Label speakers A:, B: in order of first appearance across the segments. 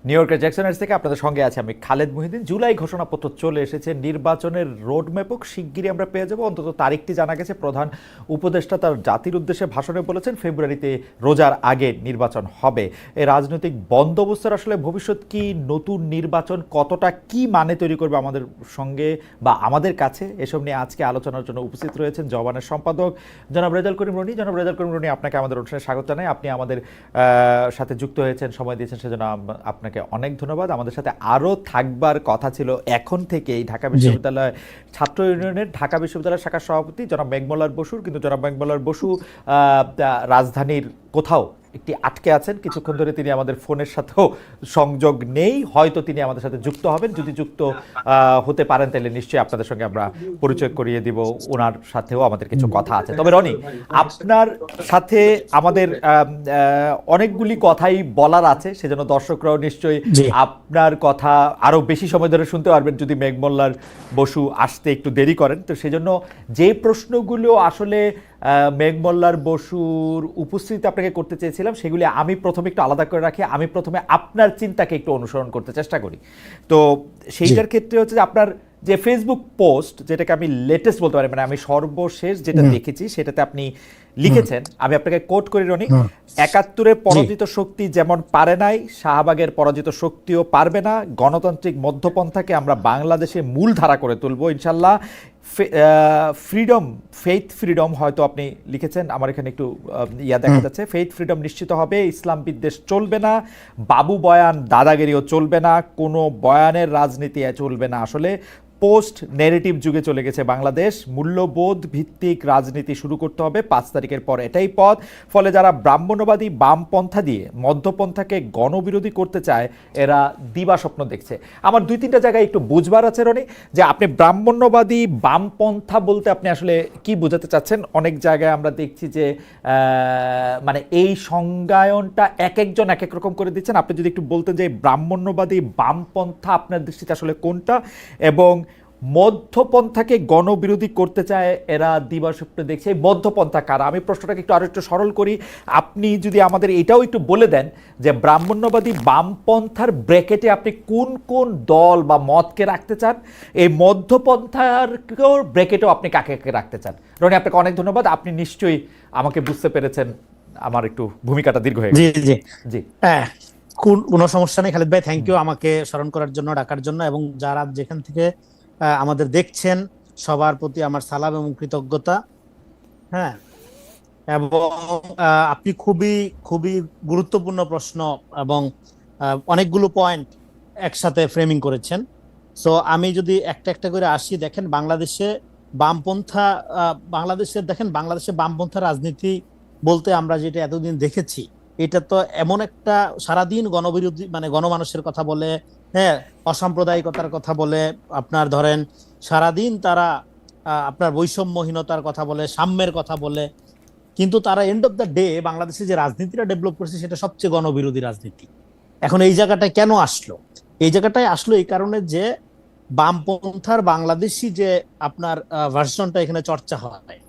A: New ইয়র্কের জ্যাকসনহাইটস থেকে আপনাদের সঙ্গে আছে আমি খালেদ মুহিউদ্দিন। জুলাই ঘোষণাপত্র চলে এসেছে, নির্বাচনের রোডম্যাপও শিগগিরই আমরা পেয়ে যাব। অন্তত তারিখটি জানা গেছে। প্রধান উপদেষ্টা তার জাতির উদ্দেশ্যে ভাষণে বলেছেন ফেব্রুয়ারিতে রোজার আগে নির্বাচন হবে। এই রাজনৈতিক বন্দোবস্তের আসলে ভবিষ্যৎ কি, নতুন নির্বাচন কতটা কি মানে তৈরি করবে আমাদের সঙ্গে বা আমাদের কাছে, এসব নিয়ে আজকে আলোচনার জন্য উপস্থিত রয়েছেন জবানের সম্পাদক জনাব রেজাউল করিম রনি। জনাব রেজাউল করিম রনি, আপনাকে আমাদের অনুষ্ঠানে স্বাগত জানাই। আপনি আমাদের সাথে যুক্ত হয়েছেন, সময় দিয়েছেন, সেজন্য আপনাকে অনেক ধন্যবাদ। আমাদের সাথে আরও থাকবার কথা ছিল এখন থেকেই ঢাকা বিশ্ববিদ্যালয় ছাত্র ইউনিয়নের ঢাকা বিশ্ববিদ্যালয় শাখার সভাপতি জনাব মেঘমল্লার বসুর, কিন্তু জনাব মেঘমল্লার বসু রাজধানীর কোথাও একটি আটকে আছেন। কিছুক্ষণ ধরে তিনি আমাদের ফোনের সাথেও সংযোগ নেই, হয়তো তিনি আমাদের সাথে যুক্ত হবেন। যদি যুক্ত হতে পারেন তাহলে নিশ্চয়ই আপনাদের সঙ্গে আমরা পরিচয় করিয়ে দিব, ওনার সাথেও আমাদের কিছু কথা আছে। তবে রনি, আপনার সাথে আমাদের অনেকগুলি কথাই বলার আছে, সেজন্য দর্শকরাও নিশ্চয়ই আপনার কথা আরও বেশি সময় ধরে শুনতে পারবেন যদি মেঘমল্লার বসু আসতে একটু দেরি করেন। তো সেজন্য যে প্রশ্নগুলো আসলে মেঘমল্লার বসুর উপস্থিতিতে আপনাকে করতে চেয়েছিলাম সেগুলি আমি প্রথমে একটু আলাদা করে রাখি। আমি প্রথমে আপনার চিন্তাকে একটু অনুসরণ করতে চেষ্টা করি। তো সেইটার ক্ষেত্রে হচ্ছে যে আপনার যে ফেসবুক পোস্ট, যেটাকে আমি লেটেস্ট বলতে পারি, মানে আমি সর্বশেষ যেটা দেখেছি সেটাতে আপনি লিখেছেন, আমি আপনাকে কোট করি রনি, ৭১-এর পরাজিত শক্তি যেমন পারে নাই, শাহবাগের পরাজিত শক্তিও পারবে না। গণতান্ত্রিক মধ্যপন্থাকে আমরা বাংলাদেশে মূল ধারা করে তুলব ইনশাল্লাহ। ফ্রিডম, ফেইথ ফ্রিডম হয়তো আপনি লিখেছেন, আমার এখানে একটু দেখা যাচ্ছে, ফেইথ ফ্রিডম নিশ্চিত হবে, ইসলাম বিদ্বেষ চলবে না, বাবু বয়ান দাদাগিরিও চলবে না, কোনো বয়ানের রাজনীতি চলবে না। আসলে পোস্ট নেগেটিভ যুগে চলে গেছে বাংলাদেশ, মূল্যবোধ ভিত্তিক রাজনীতি শুরু করতে হবে। ৫ তারিখের পর এটাই পথ। ফলে যারা ব্রাহ্মণ্যবাদী বামপন্থা দিয়ে মধ্যপন্থাকে গণবিরোধী করতে চায়, এরা দিবা স্বপ্ন দেখছে। আমার ২-৩টা জায়গায় একটু বুঝবার আছে রনি, যে আপনি ব্রাহ্মণ্যবাদী বামপন্থা বলতে আপনি আসলে কি বোঝাতে চাচ্ছেন। অনেক জায়গায় আমরা দেখছি যে মানে এই সংজ্ঞায়নটা এক একজন এক এক রকম করে দিচ্ছেন। আপনি যদি একটু বলতেন যে ব্রাহ্মণ্যবাদী বামপন্থা আপনার দৃষ্টিতে আসলে কোনটা, এবং মধ্যপন্থাকে গণবিরোধী করতে চায় এরা দিবাস্বপ্ন দেখছে, এই মধ্যপন্থা কারা? আমি প্রশ্নটাকে একটু আরো একটু সরল করি। আপনি যদি আমাদের এটাও একটু বলে দেন যে ব্রাহ্মণ্যবাদী বামপন্থার ব্র্যাকেটে আপনি কোন কোন দল বা মতকে রাখতে চান, এই মধ্যপন্থার ব্র্যাকেটেও আপনি কাকে কাকে রাখতে চান। রনি, আপনাকে অনেক ধন্যবাদ। আপনি নিশ্চয়ই আমাকে বুঝতে পেরেছেন। আমার একটু ভূমিকাটা দীর্ঘ হয়ে গেছে। জি জি,
B: হ্যাঁ, কোনো সমস্যা নেই খালিদ ভাই, থ্যাংক ইউ আমাকে স্মরণ করার জন্য, ডাকার জন্য, এবং যারা যেখান থেকে আমাদের দেখছেন সবার প্রতি আমার সালাম এবং কৃতজ্ঞতা। হ্যাঁ, এবং আপনি খুবই খুবই গুরুত্বপূর্ণ প্রশ্ন এবং অনেকগুলো পয়েন্ট একসাথে ফ্রেমিং করেছেন। সো আমি যদি একটা একটা করে আসি, দেখেন বাংলাদেশে বামপন্থা, বাংলাদেশে বামপন্থা রাজনীতি বলতে আমরা যেটা এতদিন দেখেছি, এটা তো এমন একটা সারাদিন গণবিরোধী, মানে গণমানুষের কথা বলে, হ্যাঁ, অসাম্প্রদায়িকতার কথা বলে, আপনার ধরেন সারাদিন তারা আপনার বৈষম্যহীনতার কথা বলে, সাম্যের কথা বলে, কিন্তু তারা এন্ড অফ দ্য ডে বাংলাদেশে যে রাজনীতিটা ডেভেলপ করেছে সেটা সবচেয়ে গণবিরোধী রাজনীতি। এখন এই জায়গাটায় কেন আসলো? এই জায়গাটায় আসলো এই কারণে যে বামপন্থার বাংলাদেশি যে আপনার ভার্সনটা এখানে চর্চা হয়,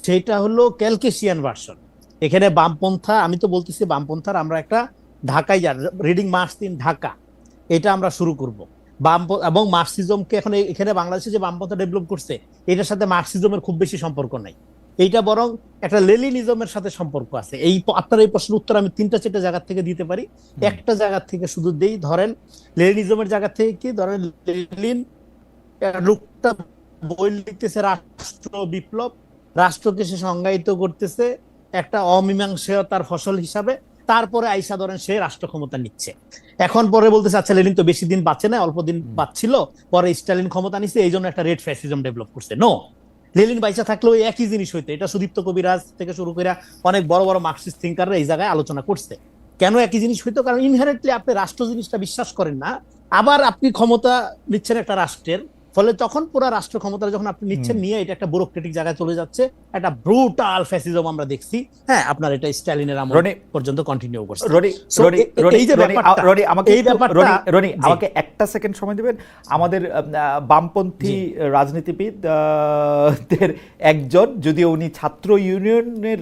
B: সেটা হলো ক্যালকেশিয়ান ভার্সন। এখানে বামপন্থা, আমি তো বলতেছি বামপন্থার আমরা একটা ঢাকায় রিডিং মার্কস ইন ঢাকা, এটা আমরা শুরু করব। এবং মার্কসিজমকে এখন এখানে বাংলাদেশে যে বামপন্থা ডেভেলপ করছে, এটার সাথে মার্কসিজমের খুব বেশি সম্পর্ক নাই, এইটা বরং একটা লেনিনিজমের সাথে সম্পর্ক আছে। এই আপনার এই প্রশ্নের উত্তর আমি ৩-৪টা জায়গা থেকে দিতে পারি। একটা জায়গা থেকে শুধু দেই, ধরেন লেনিনিজমের জায়গা থেকে কি, ধরেন লেনিন লোকটা বই লিখতেছে রাষ্ট্র বিপ্লব, রাষ্ট্রকে সে সংজ্ঞায়িত করতেছে একটা অমীমাংসতার ফসল হিসাবে, তারপরে আইসা ধরেন সে রাষ্ট্র ক্ষমতা নিচ্ছে। এখন পরে বলতেছে আচ্ছা লেনিন তো বেশি দিন বাঁচে না, অল্প দিন বাঁচছিল, পরে স্টালিন ক্ষমতা নিচ্ছে, এই জন্য একটা রেড ফ্যাসিজম ডেভেলপ করছে। নো, লেনিন বাইচা থাকলেও একই জিনিস হইতো। এটা সুদীপ্ত কবিরাজ থেকে শুরু করে অনেক বড় বড় মার্কসিস্ট থিঙ্কাররা এই জায়গায় আলোচনা করছে। কেন একই জিনিস হইতো? কারণ ইনহেরেন্টলি আপনি রাষ্ট্র জিনিসটা বিশ্বাস করেন না, আবার আপনি ক্ষমতা নিচ্ছেন একটা রাষ্ট্রের, ফলে তখন পুরো রাষ্ট্র ক্ষমতা যখন আপনি নিচ্ছেন, নিয়ে এটা একটা ব্যুরোক্রেটিক জায়গায় চলে যাচ্ছে, একটা ব্রুটাল ফ্যাসিজম আমরা দেখছি। হ্যাঁ, আপনার এটা স্টালিনের আমল পর্যন্ত কন্টিনিউ করছে।
A: আমাকে একটা সেকেন্ড সময় দিবেন। আমাদের বামপন্থী রাজনীতিবিদ একজন, যদিও উনি ছাত্র ইউনিয়নের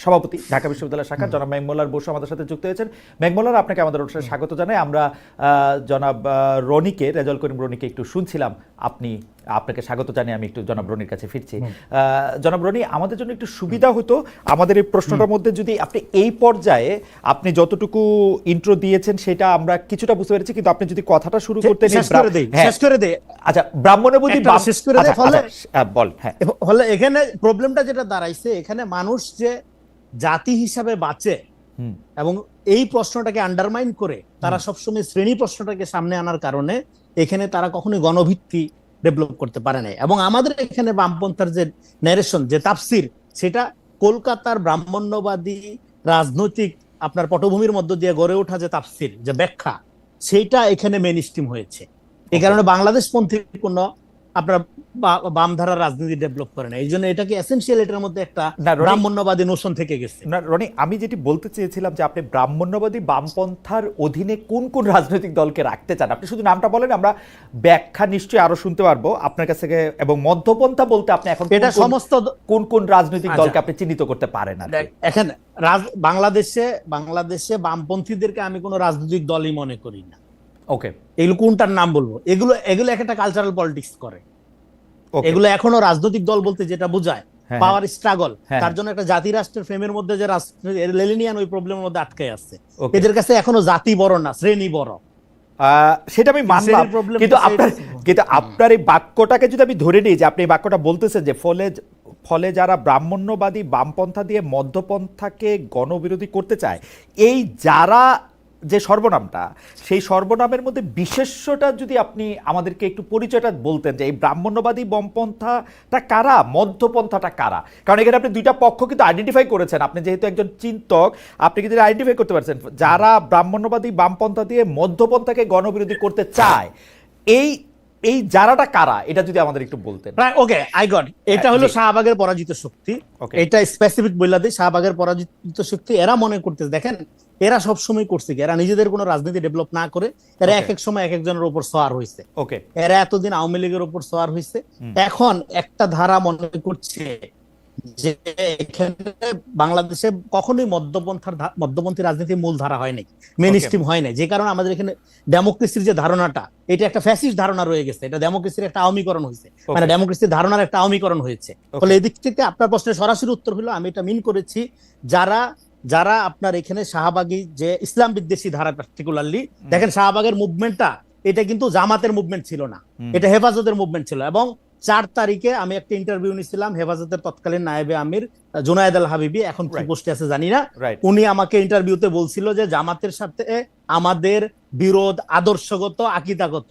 A: সভাপতি ঢাকা বিশ্ববিদ্যালয় শাখা জনাব মেঘমোল্লার বসু আমাদের সাথে যুক্ত হয়েছেন। মেঘমোল্লার, আপনাকে আমাদের অনুষ্ঠানে স্বাগত জানাই। আমরা জনাব রনিকে, রেজাউল করিম রনিকে একটু শুনছিলাম, আপনাকে স্বাগত জানিয়ে আমি একটু জনাব রনির কাছে ফিরছি। জনাব রনি, আমাদের জন্য একটু সুবিধা হতো আমাদের এই প্রশ্নটার মধ্যে যদি আপনি এই পর্যায়ে আপনি যতটুকু ইন্ট্রো দিয়েছেন সেটা আমরা কিছুটা বুঝতে পেরেছি, কিন্তু আপনি যদি কথাটা শুরু করতেন।
B: শেষ করে দেই।
A: আচ্ছা, ব্রাহ্মণ্যবাদী
B: শেষ করে দেই।
A: বল। হ্যাঁ,
B: ফলে এখানে প্রবলেমটা যেটা দাঁড়াইছে, এখানে মানুষ যে জাতি হিসাবে বাঁচে এবং এই প্রশ্নটাকে আন্ডারমাইন করে তারা সবসময় শ্রেণী প্রশ্নটাকে সামনে আনার কারণে এখানে তারা কখনোই গণভিত্তি ডেভেলপ করতে পারে নাই। এবং আমাদের এখানে বামপন্থার যে ন্যারেশন, যে তাফসির, সেটা কলকাতার ব্রাহ্মণ্যবাদী রাজনৈতিক আপনার পটভূমির মধ্য দিয়ে গড়ে ওঠা যে তাফসির, যে ব্যাখ্যা, সেইটা এখানে মেইন স্ট্রিম হয়েছে। এই কারণে বাংলাদেশপন্থী কোনো আপনার বামধারা রাজনীতি ডেভেলপ করে না। এই জন্য এটাকে এসেনশিয়াল, এটার মধ্যে একটা ব্রাহ্মণ্যবাদী নোশন থেকে গেছে।
A: না রনি, আমি যেটি বলতে চেয়েছিলাম যে আপনি ব্রাহ্মণ্যবাদী বামপন্থার অধীনে কোন কোন রাজনৈতিক দলকে রাখতে চান, আপনি শুধু নামটা বলেন, আমরা ব্যাখ্যা নিশ্চয়ই আরো শুনতে পারবো আপনার কাছ থেকে। এবং মধ্যপন্থা বলতে আপনি এখন
B: এটা সমস্ত
A: কোন কোন রাজনৈতিক দলকে আপনি চিহ্নিত করতে পারেন?
B: এখন বাংলাদেশে বামপন্থীদেরকে আমি কোনো রাজনৈতিক দলই মনে করি না।
A: ওকে,
B: এগুলো কোনটার নাম বলবো? এগুলো একটা কালচারাল পলিটিক্স করে। এগুলো এখনো রাজনৈতিক দল বলতে যেটা বোঝায় পাওয়ার স্ট্রাগল, তার জন্য একটা জাতি রাষ্ট্রের ফ্রেমের মধ্যে যে লেনিনিয়ান ওই প্রবলেমের মধ্যে আটকে আছে। এদের কাছে এখনো জাতি বড় না, শ্রেণী বড়।
A: সেটা আমি মানলাম, কিন্তু আপনার এই বাক্যটাকে যদি আমি ধরে নিই যে আপনি এই বাক্যটা বলতেছেন যে ফলে যারা ব্রাহ্মণ্যবাদী বামপন্থা দিয়ে মধ্যপন্থাকে গণবিরোধী করতে চায়, এই যারা যে সর্বনামটা, সেই সর্বনামের মধ্যে বিশেষ্যটা যদি আপনি আমাদেরকে একটু পরিচয়টা বলতেন যে এই ব্রাহ্মণ্যবাদী বামপন্থাটা কারা, মধ্যপন্থাটা কারা? কারণ এখানে আপনি দুইটা পক্ষ কিন্তু আইডেন্টিফাই করেছেন। আপনি যেহেতু একজন চিন্তক, আপনি কিন্তু আইডেন্টিফাই করতে পারছেন যারা ব্রাহ্মণ্যবাদী বামপন্থা দিয়ে মধ্যপন্থাকে গণবিরোধী করতে চায়। এই যারাটা কারা, এটা যদি আমাদের একটু বলতেন।
B: ওকে, আই গট। এটা হলো শাহবাগের পরাজিত শক্তি। এটা স্পেসিফিক বইলা দিই, শাহবাগের পরাজিত শক্তি। এরা মনে করতেছে, দেখেন, এরা সবসময় করছে কি, এরা নিজেদের কোনো রাজনীতি ডেভেলপ না করে এরা এক এক সময় এক একজনের উপর সওয়ার হয়েছে। এরা এতদিন আওয়ামী লীগের উপর সওয়ার হয়েছে, এখন একটা ধারা মনে করছে যে এখানে বাংলাদেশে কখনোই মধ্যপন্থী রাজনীতির মূল ধারা হয় নাই, মেইন স্ট্রিম হয় নাই। যে কারণে আমাদের এখানে ডেমোক্রেসির যে ধারণাটা, এটা একটা ফ্যাসিস্ট ধারণা রয়ে গেছে। এটা ডেমোক্রেসির একটা আওয়ামীকরণ হয়েছে, মানে ডেমোক্রেসির ধারণার একটা আওয়ামীকরণ হয়েছে। ফলে এদিক থেকে আপনার প্রশ্নের সরাসরি উত্তর হলো, আমি এটা মিন করেছি যারা আপনার এখানে শাহবাগী যে ইসলাম বিদ্বেষী ধারা, পার্টিকুলারলি দেখেন শাহবাগের মুভমেন্টটা, এটা কিন্তু জামাতের মুভমেন্ট ছিল না, এটা হেফাজতের মুভমেন্ট ছিল। এবং 4 তারিখে আমি একটা ইন্টারভিউ নিয়েছিলাম হেফাজতের তৎকালীন নায়েবে আমির জুনায়েদ আল হাবিবি, এখন কি পোস্টে আছে জানি না। উনি আমাকে ইন্টারভিউতে বলছিল যে জামাতের সাথে আমাদের বিরোধ আদর্শগত, আকীদাগত।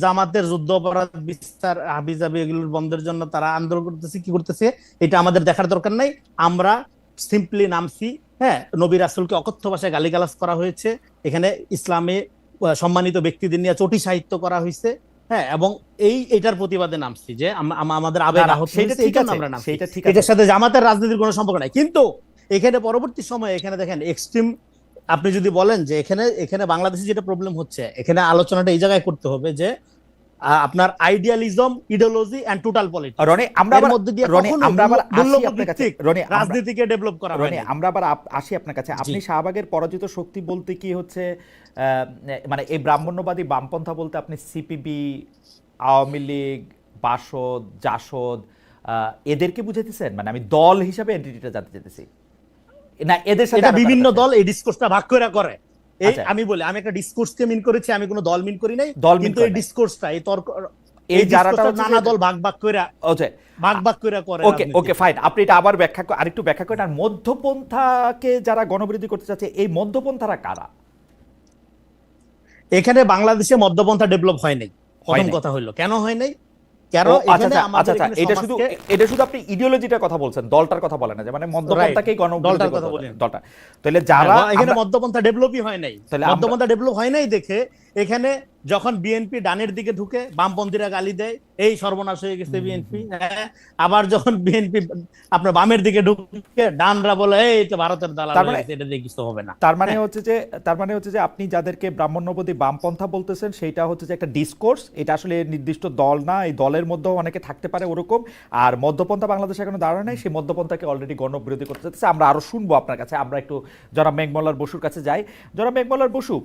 B: জামাতের যুদ্ধ অপরাধ বিচার হাবিজাবি এগুলোর বন্ধের জন্য তারা আন্দোলন করতেছে, কি করতেছে এটা আমাদের দেখার দরকার নাই। আমরা সিম্পলি নামছি, হ্যাঁ, নবী রাসূলকে অকথ্য ভাষায় গালিগালাজ করা হয়েছে, এখানে ইসলামে সম্মানিত ব্যক্তিদের নিয়ে চটি সাহিত্য করা হয়েছে, হ্যাঁ, এবং এটার প্রতিবাদে নামছি যে আমাদের আবেগ আহত হয়েছে, এই জন্য আমরা নামছি। এটার সাথে জামাতের রাজনীতির কোনো সম্পর্ক নাই। কিন্তু এখানে পরবর্তী সময়ে এখানে দেখেন এক্সট্রিম, আপনি যদি বলেন যে এখানে বাংলাদেশে যেটা প্রবলেম হচ্ছে, এখানে আলোচনাটা এই জায়গায় করতে হবে যে আপনার idealism, ideology and total politics, রাজনীতিকে ডেভেলপ করা হয়।
A: আমরা আবার আসি আপনার কাছে। আপনি শাহবাগের পরাজিত শক্তি বলতে কি হচ্ছে, মানে এই ব্রাহ্মণ্যবাদী বামপন্থা বলতে আপনি সিপিবি, আওয়ামী লীগ, বাসদ, জাসদ এদেরকে বুঝাইতেছেন? মানে আমি দল হিসাবে এন্টিটিটা জানতে চাইতেছি না, এদের সাথে
B: বিভিন্ন দল এই ডিসকোর্সটা ভাগ করে। আমি বলি, আমি একটা ডিসকোর্সকে মিন করেছি, আমি কোনো দল মিন করি নাই। কিন্তু এই ডিসকোর্সটা, এই তর্ক, এই যারাটা নানা দল ভাগ করে করে।
A: ওকে ফাইন, আপনি এটা আবার আরেকটু ব্যাখ্যা করেন। আর মধ্যপন্থাকে যারা গণবিরোধী করতে চাচ্ছে, এই মধ্যপন্থারা কারা?
B: এখানে বাংলাদেশে মধ্যপন্থা ডেভেলপ হয় নাই। প্রথম কথা হইলো, কেন হয় নাই?
A: এটা শুধু আপনি ইডিওলজিটার কথা বলছেন, দলটার কথা বলেন না, যে মানে মধ্যপন্থাকেই
B: দলটার কথা বলেন।
A: দলটা, তাহলে যারা
B: এখানে মধ্যপন্থা ডেভেলপই হয় নাই, মধ্যপন্থা ডেভেলপ হয় নাই দেখে এখানে যখন বিএনপি ডানের দিকে ঢুকে বামপন্থীরা গালি দেয়, এই সর্বনাশ হয়ে গেছে বিএনপি। হ্যাঁ, আবার যখন বিএনপি আপনার বামের দিকে ঢুকে ডানরা বলে এই তো ভারতের দালাল হয়ে গেছে, এটা দিয়ে কিছু হবে না।
A: তার মানে হচ্ছে যে আপনি যাদেরকে ব্রাহ্মণ্যবাদী বামপন্থা বলতেছেন সেইটা হচ্ছে যে একটা ডিসকোর্স, এটা আসলে নির্দিষ্ট দল না, এই দলের মধ্যেও অনেকে থাকতে পারে ওরকম। আর মধ্যপন্থা বাংলাদেশে এখনো দাঁড়ায় নাই, সেই মধ্যপন্থাকে অলরেডি গণবিরোধী করতে চাইছে। আমরা আরো শুনবো আপনার কাছে, আমরা একটু জনাব মেঘমল্লার বসুর কাছে যাই। জনাব মেঘমল্লার বসু,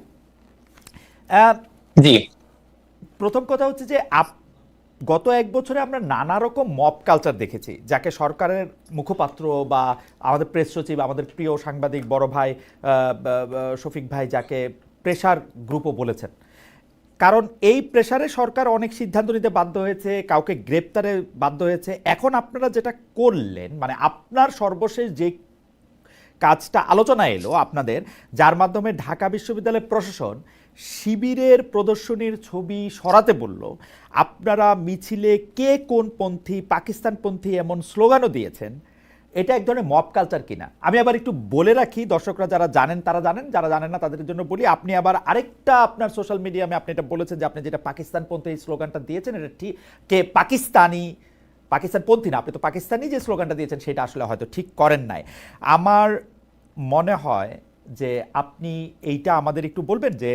C: জি,
A: প্রথম কথা হচ্ছে যে গত এক বছরে আমরা নানা রকম মব কালচার দেখেছি, যাকে সরকারের মুখপাত্র বা আমাদের প্রেস সচিব, আমাদের প্রিয় সাংবাদিক বড় ভাই শফিক ভাই যাকে প্রেসার গ্রুপও বলেছেন। কারণ এই প্রেসারে সরকার অনেক সিদ্ধান্ত নিতে বাধ্য হয়েছে, কাউকে গ্রেপ্তারে বাধ্য হয়েছে। এখন আপনারা যেটা করলেন, মানে আপনার সর্বশেষ যে কাজটা আলোচনা এলো আপনাদের, যার মাধ্যমে ঢাকা বিশ্ববিদ্যালয়ের প্রশাসন শিবিরের প্রদর্শনীর ছবি সরাতে বলল, আপনারা মিছিলে কে কোন পন্থী, পাকিস্তানপন্থী এমন স্লোগানও দিয়েছেন। এটা এক ধরনের মব কালচার কিনা? আমি আবার একটু বলে রাখি, দর্শকরা যারা জানেন তারা জানেন, যারা জানেন না তাদের জন্য বলি। আপনি আবার আরেকটা আপনার সোশ্যাল মিডিয়ামে আপনি এটা বলেছেন যে আপনি যেটা পাকিস্তানপন্থী এই স্লোগানটা দিয়েছেন, এটা ঠিক কে পাকিস্তানপন্থী না, আপনি তো পাকিস্তানি যে স্লোগানটা দিয়েছেন সেটা আসলে হয়তো ঠিক করেন নাই। আমার মনে হয় যে আপনি এইটা আমাদের একটু বলবেন যে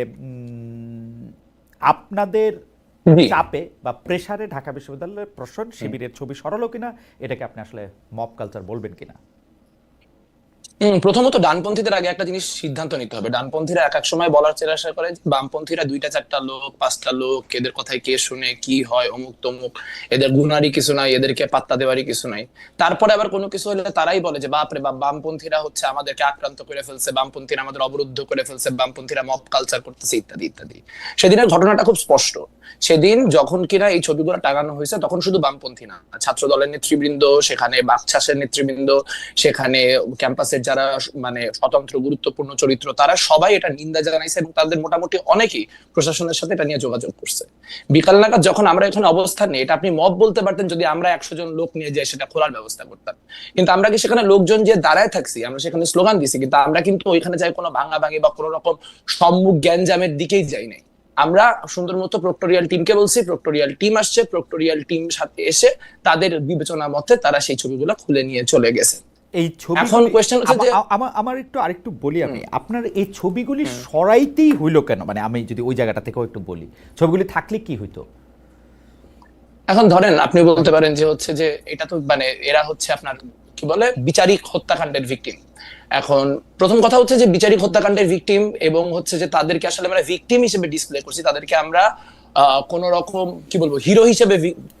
A: আপনাদের
C: জি।
A: চাপে বা প্রেসারে ঢাকা বিশ্ববিদ্যালয়ের প্রশাসন শিবিরের ছবি সরালো কিনা, এটাকে আপনি আসলে মব কালচার বলবেন কিনা?
C: প্রথমত ডানপন্থীদের আগে একটা জিনিস সিদ্ধান্ত নিতে হবে। ডানপন্থীরা এক এক সময় বলার চেষ্টা করে যে বামপন্থীরা 2টা 4টা লোক 5টা লোক, এদের কথায় কে শুনে, কি হয়, অমুক তমুক, এদের গুনারই কিছু নাই, এদেরকে পাত্তা দেওয়ারই কিছু নাই। তারপরে আবার কোনো কিছু হলে তারাই বলে যে বাপরে বাপ, বামপন্থীরা হচ্ছে আমাদেরকে আক্রান্ত করে ফেলছে, বামপন্থীরা আমাদের অবরুদ্ধ করে ফেলছে, বামপন্থীরা মব কালচার করতেছে, ইত্যাদি ইত্যাদি। সেদিনের ঘটনাটা খুব স্পষ্ট। সেদিন যখন কিনা এই ছবিগুলো টাঙানো হয়েছে, তখন শুধু বামপন্থী না, ছাত্র দলের নেতৃবৃন্দ সেখানে, বাকছাসের নেতৃবৃন্দ সেখানে, ক্যাম্পাসের যারা মানে স্বতন্ত্র গুরুত্বপূর্ণ চরিত্র, তারা সবাই এটা নিন্দা জানাইছে এবং তাদের মোটামুটি অনেকেই প্রশাসনের সাথে এটা নিয়ে যোগাযোগ করছে। বিকাল নাগাদ যখন আমরা এখানে অবস্থান নিই, এটা আপনি মব বলতে পারতেন যদি আমরা 100 জন লোক নিয়ে যাই সেটা খোলার ব্যবস্থা করতাম। কিন্তু আমরা কি সেখানে লোকজন যে দাঁড়ায় থাকছি, আমরা সেখানে স্লোগান দিছি, কিন্তু আমরা কিন্তু ওইখানে যাই কোনো ভাঙাভাঙি বা কোনো রকম সম্মুখ গ্যাঞ্জামের দিকেই যাই নাই। আমরা সুন্দর মতো প্রক্টোরিয়াল টিমকে বলছি, প্রক্টোরিয়াল টিম আসছে, প্রক্টোরিয়াল টিম সাথে এসে তাদের বিবেচনা মতে তারা সেই ছবিগুলো খুলে নিয়ে চলে গেছে।
A: এই ছবি
C: এখন কোয়েশ্চেন হচ্ছে যে
A: আমার একটু আরেকটু বলি, আমি আপনার এই ছবিগুলি সরাইতেই হইলো কেন? মানে আমি যদি ওই জায়গাটা থেকেও একটু বলি, ছবিগুলি থাকলে কি হইতো?
C: এখন ধরেন আপনি বলতে পারেন যে হচ্ছে যে এটা তো মানে এরা হচ্ছে আপনার কি বলে বিচারিক হত্যাকাণ্ডের ভিকটিম। এখন প্রথম কথা হচ্ছে যে বিচারিক হত্যাকাণ্ডের ভিকটিম এবং হচ্ছে যে তাদেরকে আসলে আমরা ভিকটিম হিসেবে ডিসপ্লে করছি, তাদেরকে আমরা কোন রকম কি বলবো হিরো হিসেবে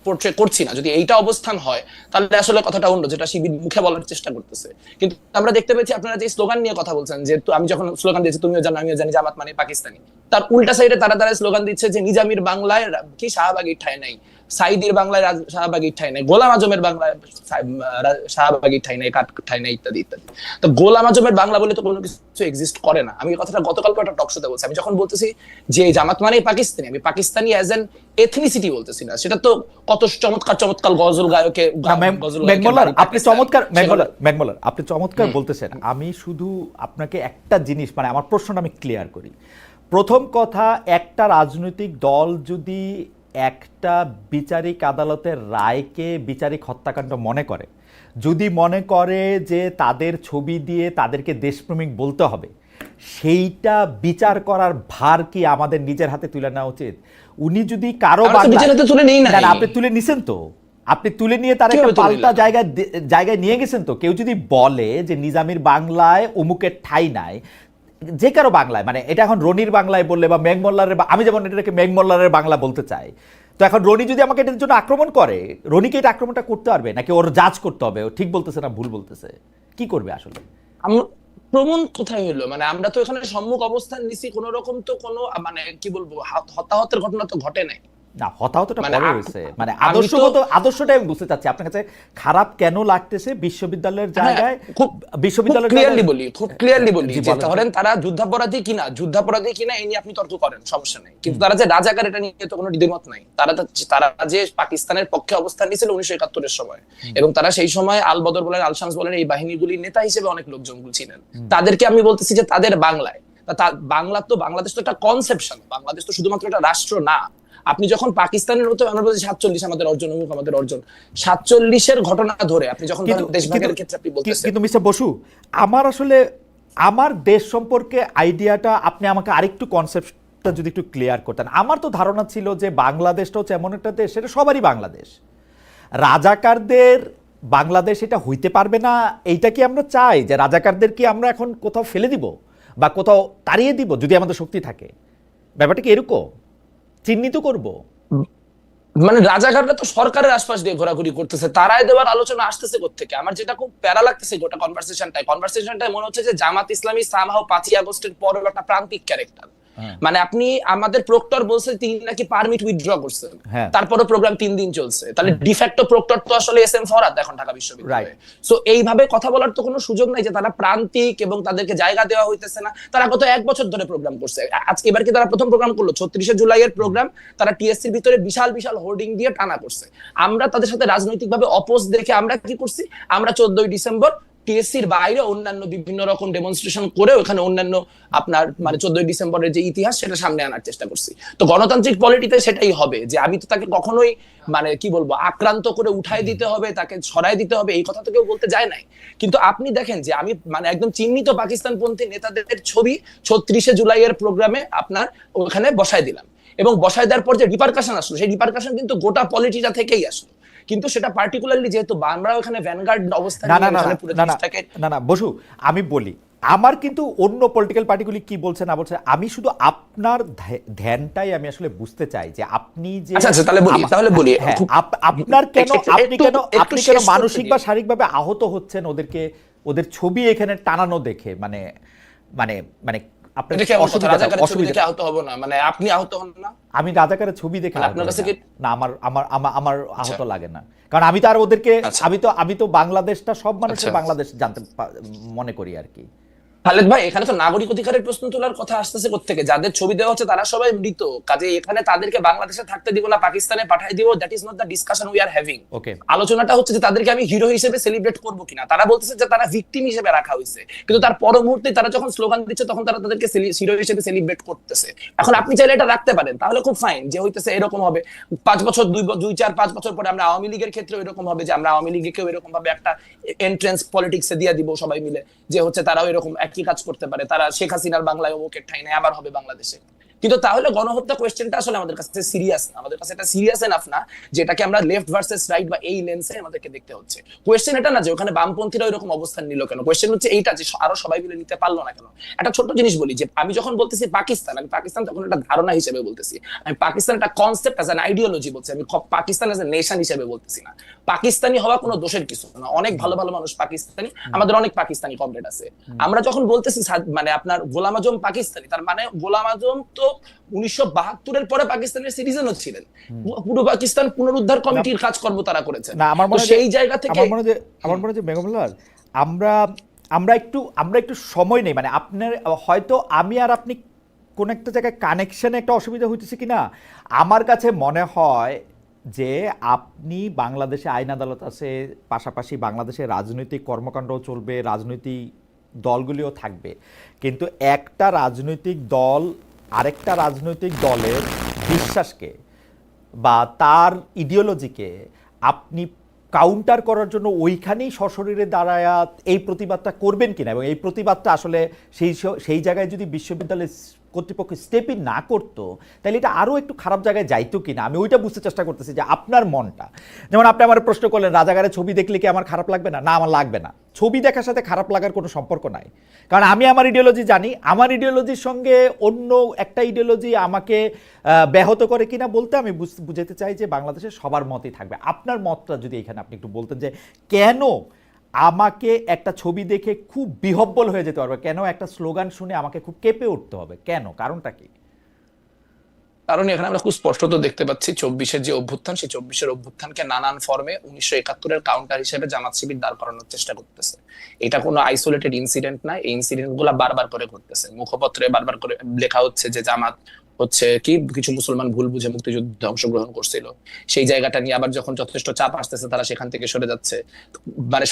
C: পোর্ট্রে করছি না। যদি এইটা অবস্থান হয় তাহলে আসলে কথাটা অন্য, যেটা শিবির মুখে বলার চেষ্টা করতেছে। কিন্তু আমরা দেখতে পেয়েছি আপনারা যে স্লোগান নিয়ে কথা বলছেন, যে আমি যখন স্লোগান দিয়েছি তুমিও জানো আমিও জানি জামাত মানে পাকিস্তানি, তার উল্টা সাইডে তারা স্লোগান দিচ্ছে যে নিজামীর বাংলায় কি শাহবাগীর ঠাঁই নাই, সাইদির বাংলায় শাহবাগীর ঠাঁই নাই, গোলাম আজমের বাংলায় শাহবাগীর ঠাঁই নাই, কাঠ ঠাঁই নাই, ইত্যাদি ইত্যাদি। তো গোলাম আজমের বাংলা বলে তো কোনো কিছু এক্সিস্ট করে না। আমি কথাটা গতকালকে একটা টক শোতে বলছি, আমি যখন বলতেছি যে জামাত মানে পাকিস্তানি, আমি পাকিস্তানি অ্যাজ এন এথনিসিটি বলতেছি না। সেটা তো কত চমৎকার চমৎকার গজল গায়কে
A: আপনি চমৎকার বলতেছেন। আমি শুধু আপনাকে একটা জিনিস, মানে আমার প্রশ্নটা আমি ক্লিয়ার করি। প্রথম কথা, একটা রাজনৈতিক দল যদি একটা বিচারিক আদালতের রায়কে বিচারিক হত্যাকাণ্ড মনে করে, যদি মনে করে যে তাদের ছবি দিয়ে তাদেরকে দেশপ্রেমিক বলতে হবে, সেইটা বিচার করার ভার কি আমাদের নিজের হাতে তুলে নেওয়া উচিত? উনি যদি কারো আপনি তুলে নিছেন, তো আপনি তুলে নিয়ে তার একটা পাল্টা জায়গায় নিয়ে গেছেন। তো কেউ যদি বলে যে নিজামীর বাংলায় অমুকের ঠাঁই নাই, যে কারো বাংলায়, মানে এটা এখন রনির বাংলায় বললে বা মেঘমল্লারের, আমি যেমন এটাকে মেঘমল্লারের বাংলা বলতে চাই, তো এখন রনি যদি আমাকে এটার জন্য আক্রমণ করে, রনিকে এটা আক্রমণটা করতে পারবে নাকি ওর জাজ করতে হবে ও ঠিক বলতেছে না ভুল বলতেছে? কি করবে আসলে?
C: প্রমাণ কোথায় হলো? মানে আমরা তো এখানে সম্মুখ অবস্থান নিছি, কোন রকম তো কোনো মানে কি বলবো হতাহতের ঘটনা তো ঘটে নাই।
A: না, হতাহতটা পরে হয়েছে, মানে আদর্শটা আমি বুঝতে চাচ্ছি আপনার কাছে খারাপ কেন লাগতেছে বিশ্ববিদ্যালয়ের জায়গায়।
C: বিশ্ববিদ্যালয় খুব ক্লিয়ারলি বলি যে ধরেন তারা যুদ্ধাপরাধী কিনা এই নিয়ে আপনি তর্ক করেন, সমস্যা নেই, কিন্তু তারা যে রাজাকার এটা নিয়ে তো কোনো দ্বিমত নাই। তারা যে পাকিস্তানের পক্ষে অবস্থান নিয়েছিল 1971-এর সময়, এবং তারা সেই সময় আল বদর বলেন, আল শামস বলেন, এই বাহিনীগুলির নেতা হিসেবে অনেক লোকজন ছিলেন। তাদেরকে আমি বলতেছি যে তাদের বাংলায় বাংলাদেশ তো একটা কনসেপশন, বাংলাদেশ তো শুধুমাত্র একটা রাষ্ট্র না। আপনি যখন পাকিস্তানের মতো, আমরা বলছি 47 আমাদের অর্জন, অমুক আমাদের অর্জন, 47-এর ঘটনা ধরে আপনি যখন দেশভাগের ক্ষেত্রে আপনি বলতেছেন।
A: কিন্তু মিস্টার বসু, আমার আসলে আমার দেশ সম্পর্কে আইডিয়াটা আপনি আমাকে আরেকটু কনসেপ্টটা যদি একটু ক্লিয়ার করতেন। আমার তো ধারণা ছিল যে বাংলাদেশটা হচ্ছে এমন একটা দেশ, সেটা সবারই বাংলাদেশ, রাজাকারদের বাংলাদেশ এটা হইতে পারবে না। এইটা কি আমরা চাই যে রাজাকারদের কি আমরা এখন কোথাও ফেলে দিব বা কোথাও তাড়িয়ে দিব যদি আমাদের শক্তি থাকে? ব্যাপারটা কি এরকম চিহ্নিত করব?
C: মানে রাজাকাররা তো সরকারের আশপাশ দিয়ে ঘোরাঘুরি করতেছে, তারাই দেওয়ার আলোচনা আসতেছে কোত্থেকে? আমার যেটা খুব প্যারা লাগতেছে গোটা কনভারসেশনটাই মনে হচ্ছে যে জামাত ইসলামী সামহাও 5ই আগস্টের পর একটা প্রান্তিক ক্যারেক্টার। মানে আপনি, আমাদের প্রক্টর বলছে তিনি নাকি পারমিট উইথড্র করছেন, তারপরে প্রোগ্রাম 3 দিন চলছে, তাহলে ডিফ্যাক্টো প্রক্টর তো আসলে এস এম ফরহাদ এখন ঢাকা বিশ্ববিদ্যালয়ে। সো এইভাবে কথা বলার তো কোনো সুযোগ নাই যে তারা প্রান্তিক এবং তাদেরকে জায়গা দেওয়া হইতেছে না। তারা গত 1 বছর ধরে প্রোগ্রাম করছে, আজকে এবার কি তারা প্রথম প্রোগ্রাম করলো? 36শে জুলাইয়ের প্রোগ্রাম তারা টিএসসির ভিতরে বিশাল বিশাল হোর্ডিং দিয়ে টানা করছে। আমরা তাদের সাথে রাজনৈতিকভাবে অপোজ দেখে আমরা কি করছি, আমরা 14ই ডিসেম্বর টিএসসির বাইরে অন্যান্য বিভিন্ন রকম ডেমনস্ট্রেশন করে ওখানে অন্যান্য আপনার মানে 14ই ডিসেম্বরের যে ইতিহাস সেটা সামনে আনার চেষ্টা করছি। তো গণতান্ত্রিক পলিটিতে সেটাই হবে যে আমি তো তাকে কখনোই মানে কি বলবো আক্রান্ত করে উঠাই দিতে হবে, তাকে ছড়াই দিতে হবে, এই কথা তো কেউ বলতে যায় নাই। কিন্তু আপনি দেখেন যে আমি মানে একদম চিহ্নিত পাকিস্তানপন্থী নেতাদের ছবি 36শে জুলাইয়ের প্রোগ্রামে আপনার ওখানে বসায় দিলাম, এবং বসায় দেওয়ার পর যে রিপারকাশন আসলো, সেই রিপারকাশন কিন্তু গোটা পলিটিটা থেকেই আসলো। কিন্তু সেটা পার্টিকুলারলি যেহেতু আমরা ওখানে ভ্যানগার্ড অবস্থানে
A: না বসু, আমি বলি আমার কিন্তু অন্য পলিটিক্যাল পার্টিগুলি কি বলছে না বলছে, আমি শুধু আপনার ধ্যানটাই আমি আসলে বুঝতে চাই যে আপনি যে
C: তাহলে বলি
A: আপনার কেন আপনি কেন মানসিক বা শারীরিকভাবে আহত হচ্ছেন ওদের ছবি এখানে টানানো দেখে? মানে মানে মানে আমি রাজাকারের ছবি দেখে না, আমার আহত লাগে না, কারণ আমি তো আর ওদেরকে আমি তো বাংলাদেশটা সব মানুষের বাংলাদেশ জানতে মনে করি আর কি।
C: খালেদ ভাই, এখানে তো নাগরিক অধিকারের প্রশ্ন তোলার কথা আসতেছে কোত্থেকে? যাদের ছবি দেওয়া হচ্ছে তারা সবাই মৃত, কাজে এখানে তাদেরকে বাংলাদেশে থাকতে দিব না, পাকিস্তানে পাঠিয়ে দিব, that is not the discussion we are having. আলোচনাটা হচ্ছে যে তাদেরকে আমি হিরো হিসেবে সেলিব্রেট করব কিনা। তারা বলতেছে যে তারা ভিকটিম হিসেবে রাখা হয়েছে, কিন্তু তার পর মুহূর্তে তারা যখন স্লোগান দিচ্ছে তখন তারা তাদেরকে হিরো হিসেবে সেলিব্রেট করতেছে। এখন আপনি চাইলে এটা রাখতে পারেন, তাহলে খুব ফাইন, যে হইতেছে এরকম হবে 5 বছর 2-4-5 বছর পরে আমরা আওয়ামী লীগের ক্ষেত্রে এরকম হবে যে আমরা আওয়ামী লীগকেও এরকম ভাবে একটা এন্ট্রান্স পলিটিক্সে দিয়ে দিব সবাই মিলে, যে হচ্ছে তারাও এরকম একই কাজ করতে পারে, তারা শেখ হাসিনার বাংলায় অমুকের ঠাই নাই আবার হবে বাংলাদেশে। কিন্তু তাহলে গণহত্যা কোয়েশ্চেনটা আসলে আমাদের কাছে সিরিয়াস না, আমাদের কাছে এটা সিরিয়াস এনাফ না যেটাকে আমরা লেফট ভার্সেস রাইট বা এই লেন্সে আমাদেরকে দেখতে হচ্ছে। কোয়েশ্চেন এটা না যে ওখানে বামপন্থীরা এরকম অবস্থান নিল কেন, কোয়েশ্চেন হচ্ছে এইটা যে আরো সবাই মিলে নিতে পারলো না কেন। একটা ছোট্ট জিনিস বলি, যে আমি যখন বলতেছি পাকিস্তান, আমি পাকিস্তান তখন একটা ধারণা হিসেবে বলতেছি, আমি পাকিস্তান একটা কনসেপ্ট অ্যাজ অ্যান আইডিওলজি বলছি, আমি পাকিস্তান অ্যাজ এ নেশন হিসেবে বলতেছি না। পাকিস্তানি হওয়া কোনো দোষের কিছু না, অনেক ভালো ভালো মানুষ পাকিস্তানি, আমাদের অনেক পাকিস্তানি কমরেড আছে। আমরা যখন বলতেছি মানে আপনার গোলাম আজম পাকিস্তানি, তার মানে গোলাম আজম তো 1972 পরে পাকিস্তানের সিটিজেন ছিলেন, পুরো পাকিস্তান পুনরুদ্ধার কমিটির কাজকর্ম তারা করেছেন।
A: না আমার মনে হয়
C: সেই জায়গা থেকে
A: আমার মনে হয় যে বেগমুল্লাহ, আমরা একটু সময় নেই, মানে আপনার হয়তো আমি আর আপনি কোন একটা জায়গায় কানেকশনে একটা অসুবিধা হইতেছে কিনা। আমার কাছে মনে হয় যে আপনি বাংলাদেশে আইন আদালত আছে, পাশাপাশি বাংলাদেশে রাজনৈতিক কর্মকাণ্ড চলবে, রাজনৈতিক দলগুলিও থাকবে, কিন্তু একটা রাজনৈতিক দল আরেকটা রাজনৈতিক দলের বিশ্বাসকে বা তার ইডিওলজিকে আপনি কাউন্টার করার জন্য ওইখানেই সশরীরে দাঁড়ায় এই প্রতিবাদটা করবেন কিনা, এবং এই প্রতিবাদটা আসলে সেই জায়গায় যদি বিশ্ববিদ্যালয়ের কর্তৃপক্ষ স্টেপই না করতো তাহলে এটা আরও একটু খারাপ জায়গায় যাইতো কিনা, আমি ওইটা বুঝতে চেষ্টা করতেছি যে আপনার মনটা। যেমন আপনি আমার প্রশ্ন করলেন রাজাকারের ছবি দেখলে কি আমার খারাপ লাগবে না? না, আমার লাগবে না। ছবি দেখার সাথে খারাপ লাগার কোনো সম্পর্ক নাই, কারণ আমি আমার ইডিওলজি জানি, আমার ইডিওলজির সঙ্গে অন্য একটা ইডিওলজি আমাকে ব্যাহত করে কিনা বলতে আমি বুঝাতে চাই যে বাংলাদেশের সবার মতই থাকবে। আপনার মতটা যদি এখানে আপনি একটু বলতেন যে কেন আমাকে একটা ছবি দেখে খুব বিহব্বল হয়ে যেতে পারবে, কেন একটা স্লোগান শুনে আমাকে খুব কেঁপে উঠতে হবে, কেন, কারণটা কি?
C: কারণ এখানে আমরা খুব স্পষ্টত দেখতে পাচ্ছি 24-এর যে অভ্যুত্থান, সেই 24-এর অভ্যুত্থানকে নানান ফর্মে 1971-এর কাউন্টার হিসেবে জামাত শিবির দাঁড় করানোর চেষ্টা করতেছে। এটা কোনো আইসোলেটেড ইনসিডেন্ট না, এই ইনসিডেন্ট গুলা বারবার করে ঘটতেছে, মুখপত্রে বারবার করে লেখা হচ্ছে যে জামাত হচ্ছে কি কিছু মুসলমান ভুল বুঝে মুক্তিযুদ্ধে অংশগ্রহণ করছিল, সেই জায়গাটা নিয়ে আবার যখন যথেষ্ট চাপ আসতেছে তারা সেখান থেকে সরে যাচ্ছে। মানে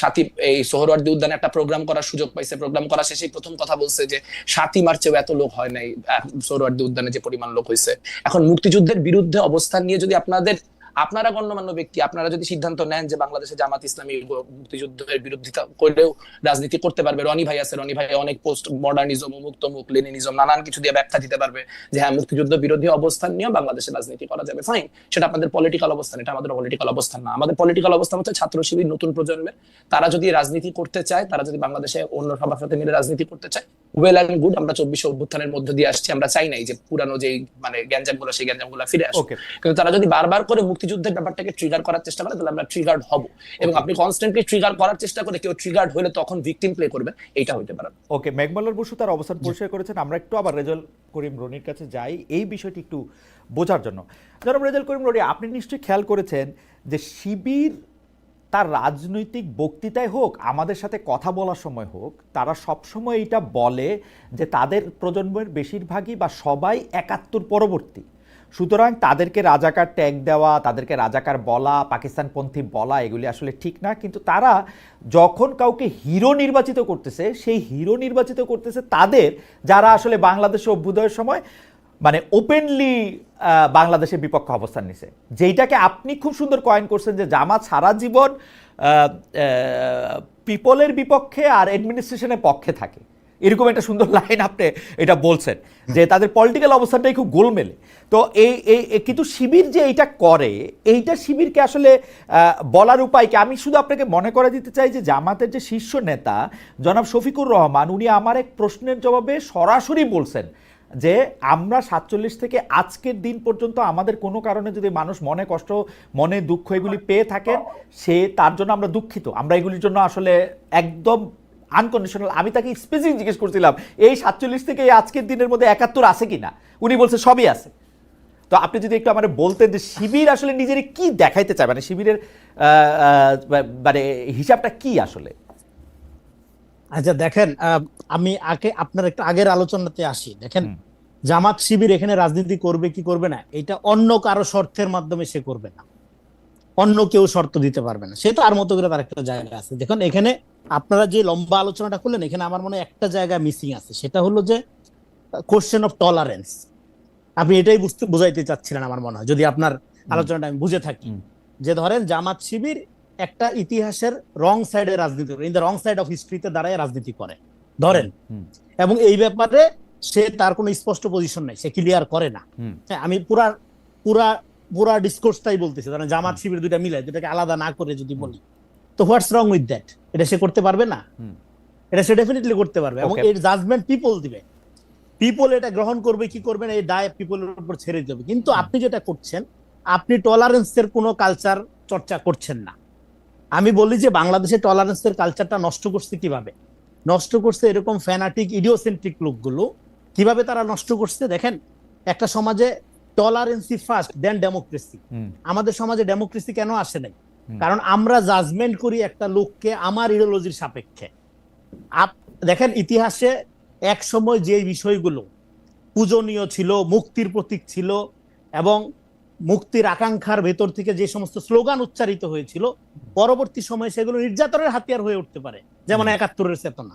C: এই সোহরাওয়ার্দী উদ্যানে একটা প্রোগ্রাম করার সুযোগ পাইছে, প্রোগ্রাম করা শেষেই প্রথম কথা বলছে যে 7ই মার্চেও এত লোক হয় নাই সোহরাওয়ার্দী উদ্যানে যে পরিমাণ লোক হয়েছে। এখন মুক্তিযুদ্ধের বিরুদ্ধে অবস্থান নিয়ে যদি আপনারা গণ্যমান্য ব্যক্তি আপনারা যদি সিদ্ধান্ত নেন যে বাংলাদেশে জামাত ইসলামী মুক্তিযুদ্ধের বিরোধিতা করলেও রাজনীতি করতে পারবে, রনি ভাই আছে, রনি ভাই অনেক পোস্ট মডার্নিজম, মুক্তমুখ, লেনিনিজম নানান কিছু দিয়ে ব্যাখ্যা দিতে পারবে যে হ্যাঁ মুক্তিযুদ্ধ বিরোধী অবস্থান নিয়ে বাংলাদেশে রাজনীতি করা যাবে, ফাইন, সেটা আপনাদের পলিটিক্যাল অবস্থান, এটা আমাদের পলিটিক্যাল অবস্থান না। আমাদের পলিটিক্যাল অবস্থান হচ্ছে ছাত্র শিবির নতুন প্রজন্মের, তারা যদি রাজনীতি করতে চায়, তারা যদি বাংলাদেশে অন্য সবার সাথে মিলে রাজনীতি করতে চায়, ওয়েল অ্যান্ড গুড। আমরা 24 অভ্যুত্থানের মধ্য দিয়ে আসছি, আমরা চাই নাই যে পুরানো যে মানে গ্যাঞ্জাম গুলো সেই গ্যাঞ্জাম গুলো ফিরে আসে, কিন্তু তারা যদি বারবার করে মুক্তিযুদ্ধের ব্যাপারটাকে ট্রিগার করার চেষ্টা করে তাহলে আমরা ট্রিগার্ড হব, এবং আপনি কনস্ট্যান্টলি ট্রিগার করার চেষ্টা করে কেউ ট্রিগার্ড হলে তখন ভিকটিম প্লে করবে, এইটা হইতে পারে।
A: ওকে, মেঘমাল্লার বসু তার অবস্থান পরিষ্কার করেছেন। আমরা একটু আবার রেজাল করিম রনির কাছে যাই এই বিষয়টি একটু বোঝার জন্য। জনাব রেজাল করিম রনি, আপনি নিশ্চয়ই খেয়াল করেছেন যে শিবির তার রাজনৈতিক বক্তৃতায় হোক, আমাদের সাথে কথা বলার সময় হোক, তারা সবসময় এটা বলে যে তাদের প্রজন্মের বেশিরভাগই বা সবাই 71 পরবর্তী, সুতরাং তাদেরকে রাজাকার ট্যাগ দেওয়া, তাদেরকে রাজাকার বলা, পাকিস্তানপন্থী বলা এগুলি আসলে ঠিক না। কিন্তু তারা যখন কাউকে হিরো নির্বাচিত করতেছে, সেই হিরো নির্বাচিত করতেছে তাদের যারা আসলে বাংলাদেশে অভ্যুদয়ের সময় মানে ওপেনলি বাংলাদেশের বিপক্ষে অবস্থান নিছে, যেইটাকে আপনি খুব সুন্দর কয়েন করছেন যে জামাত সারা জীবন পিপলের বিপক্ষে আর অ্যাডমিনিস্ট্রেশনের পক্ষে থাকে, এরকম একটা সুন্দর লাইন আপনি এটা বলছেন যে তাদের পলিটিক্যাল অবস্থানটাই খুব গোলমেলে। তো কিন্তু শিবির যে এইটা করে, এইটা শিবিরকে আসলে বলার উপায় কি? আমি শুধু আপনাকে মনে করে দিতে চাই যে জামাতের যে শীর্ষ নেতা জনাব শফিকুর রহমান, উনি আমার এক প্রশ্নের জবাবে সরাসরি বলছেন যে আমরা 47 থেকে আজকের দিন পর্যন্ত আমাদের কোনো কারণে যদি মানুষ মনে কষ্ট, মনে দুঃখ এগুলি পেয়ে থাকেন, সে তার জন্য আমরা দুঃখিত, আমরা এগুলির জন্য আসলে একদম আনকন্ডিশনাল। আমি তাকে স্পেসিফিক জিজ্ঞেস করছিলাম এই 47 থেকে এই আজকের দিনের মধ্যে 71 আছে কিনা, উনি বলছে সবই আছে। তো আপনি যদি একটু আমার বলতেন যে শিবির আসলে নিজের কি দেখাইতে চায়, মানে শিবিরের মানে হিসাবটা কি আসলে?
B: আচ্ছা দেখেন, আমি আপনার একটা আগের আলোচনাতে আসি। দেখেন, জামাত শিবির এখানে রাজনীতি করবে কি করবে না, এটা অন্য কারো শর্তের মাধ্যমে সে করবে না, অন্য কেউ শর্ত দিতে পারবে না, সে তো আর মতো করে তার একটা জায়গা আছে। দেখুন এখানে আপনারা যে লম্বা আলোচনাটা করলেন, এখানে আমার মনে হয় একটা জায়গা মিসিং আছে, সেটা হলো যে কোশ্চেন অফ টলারেন্স। আপনি এটাই বুঝাইতে চাচ্ছিলেন আমার মনে হয়, যদি আপনার আলোচনাটা আমি বুঝে থাকি। যে ধরেন জামাত শিবির একটা ইতিহাসের রং সাইডে রাজনীতি করে, in the wrong side of হিস্ট্রিতে দাঁড়ায় রাজনীতি করে ধরেন, এবং এই ব্যাপারে সে তার কোনো স্পষ্ট পজিশন নাই, সে ক্লিয়ার করে না। আমি পুরা ডিসকোর্সটাই বলতেছি, ধরেন জামাত শিবির দুইটা মিলে, দুটাকে আলাদা না করে যদি বলি, তো হোয়াটস রং উইথ দ্যাট? এটা সে করতে পারবে না? এটা সে ডেফিনেটলি করতে পারবে, এবং এর জাজমেন্ট পিপল দিবে। পিপল এটা গ্রহণ করবে কি করবে না, এই দায় পিপলের উপর ছেড়ে দেবে। কিন্তু আপনি যেটা করছেন, আপনি টলারেন্সের কোনো কালচার চর্চা করছেন না। আমি বলি যে বাংলাদেশে টলারেন্সের কালচারটা নষ্ট করছে কিভাবে? নষ্ট করছে এরকম ফ্যানাটিক ইডিওসেন্ট্রিক লোকগুলো। কিভাবে তারা নষ্ট করছে? দেখেন, একটা সমাজে টলারেন্সি ফার্স্ট দেন ডেমোক্রেসি। আমাদের সমাজে ডেমোক্রেসি কেন আসে নাই? কারণ আমরা জাজমেন্ট করি একটা লোককে আমার ইডিওলজির সাপেক্ষে। দেখেন ইতিহাসে এক সময় যে বিষয়গুলো পূজনীয় ছিল, মুক্তির প্রতীক ছিল, এবং মুক্তির আকাঙ্ক্ষার ভেতর থেকে যে সমস্ত স্লোগান উচ্চারিত হয়েছিল, পরবর্তী সময়ে সেগুলো নির্যাতনের হাতিয়ার হয়ে উঠতে পারে। যেমন 71-এর চেতনা,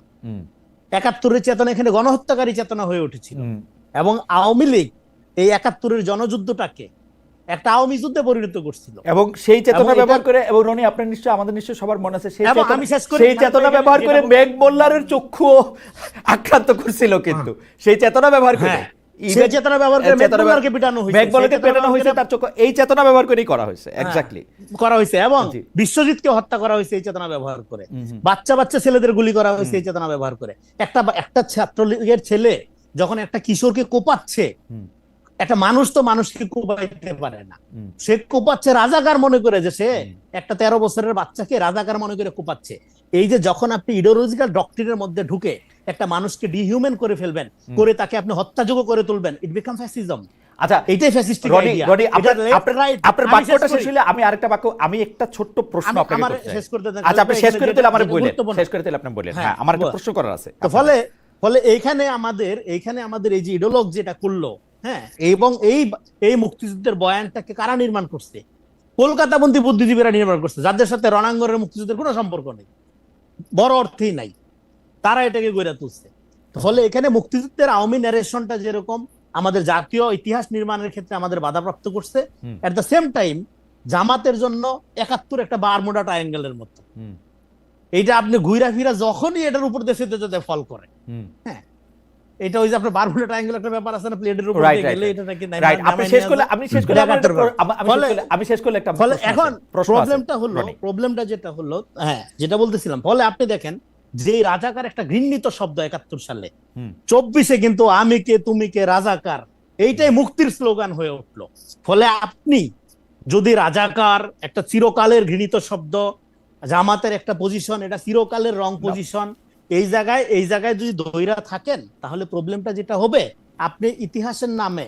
B: 71-এর চেতনা এখানে গণহত্যাকারী চেতনা হয়ে উঠেছিল, এবং আওয়ামী লীগ এই 71-এর জনযুদ্ধটাকে একটা আওয়ামী যুদ্ধে পরিণত করছিল,
A: এবং সেই চেতনা ব্যবহার করে, এবং রনি আপনার নিশ্চয় আমাদের নিশ্চয় সবার মনে আছে, সেই চেতনা ব্যবহার করে মেঘ মোল্লারের চক্ষু আক্রান্ত করছিল, কিন্তু সেই চেতনা ব্যবহার করে এই চেতনা ব্যবহার করেই করা হয়েছে, এক্স্যাক্টলি
B: করা হয়েছে, এবং বিশ্বজিৎকে হত্যা করা হয়েছে এই চেতনা ব্যবহার করে, বাচ্চা বাচ্চা ছেলেদের গুলি করা হয়েছে এই চেতনা ব্যবহার করে। একটা ছাত্রলীগের ছেলে যখন একটা কিশোরকে কোপাচ্ছে, একটা মানুষ তো মানুষকে কোপাইতে পারে না, সে কোপাচ্ছে রাজাকার মনে করে, যে সে একটা 13 বছরের বাচ্চাকে রাজাকার মনে করে কোপাচ্ছে। এই যে যখন আপনি ইডিওলজিক্যাল ডক্ট্রিনের মধ্যে ঢুকে একটা মানুষকে ডিহিউম্যান করে ফেলবেন, করে তাকে আপনি হত্যাযোগ্য করে তুলবেন, ইট বিকাম ফ্যাসিজম।
A: আচ্ছা,
B: এইটাই ফ্যাসিস্টিক আইডিয়া।
A: আপনার বাক্যটা শেষ হলে আমি আরেকটা বাক্য, আমি একটা ছোট্ট প্রশ্ন আপনাকে শেষ করতে দেন। আচ্ছা, আপনি শেষ করে দিলে আমারে বলেন, শেষ করে দিলে আপনি বলেন। হ্যাঁ, আমার একটা প্রশ্ন করার আছে।
B: তো ফলে এইখানে আমাদের এই যে ইডিওলজি যেটা করলো, হ্যাঁ, এবং এই মুক্তিযুদ্ধের বয়ানটাকে কারা নির্মাণ করছে? কলকাতাপন্থী বুদ্ধিজীবীরা নির্মাণ করছে, যাদের সাথে রণাঙ্গনের মুক্তিযুদ্ধের কোনো সম্পর্ক নেই, বড় অর্থেই নাই, তারা এটাকে গড়ে তুলছে। ফলে এখানে মুক্তিযুদ্ধের আওয়ামী ন্যারেশনটা যেরকম আমাদের জাতীয় ইতিহাস নির্মাণের ক্ষেত্রে আমাদের বাধাপ্রাপ্ত করছে, এট দ্য সেম টাইম জামাতের জন্য ৭১ একটা বারমুডা ট্রায়াঙ্গেলের মতো। এইটা আপনি ঘুরা ফিরা যখনই এটার উপর দেশে যেতে ফল করে, হ্যাঁ, এটা ওই যে আপনার বারমুডা ট্রায়াঙ্গেল একটা ব্যাপার আছে না, প্লেটের উপর দিয়ে গেলে এটা নাকি
A: আপনি শেষ করলে একটা
B: ফলে এখন প্রবলেমটা যেটা হলো, হ্যাঁ, যেটা বলতেছিলাম, ফলে আপনি দেখেন যে রাজাকার একটা ঘৃণিত শব্দ ৭১ সালে, ২৪-এ কিন্তু আমি কে তুমি কে রাজাকার, এইটাই মুক্তির স্লোগান হয়ে উঠলো। ফলে আপনি যদি রাজাকার একটা চিরকালের ঘৃণিত শব্দ, জামাতের একটা পজিশন, এটা চিরকালের রং পজিশন, এই জায়গায় যদি ধৈরা থাকেন, তাহলে প্রবলেমটা যেটা হবে, আপনি ইতিহাসের নামে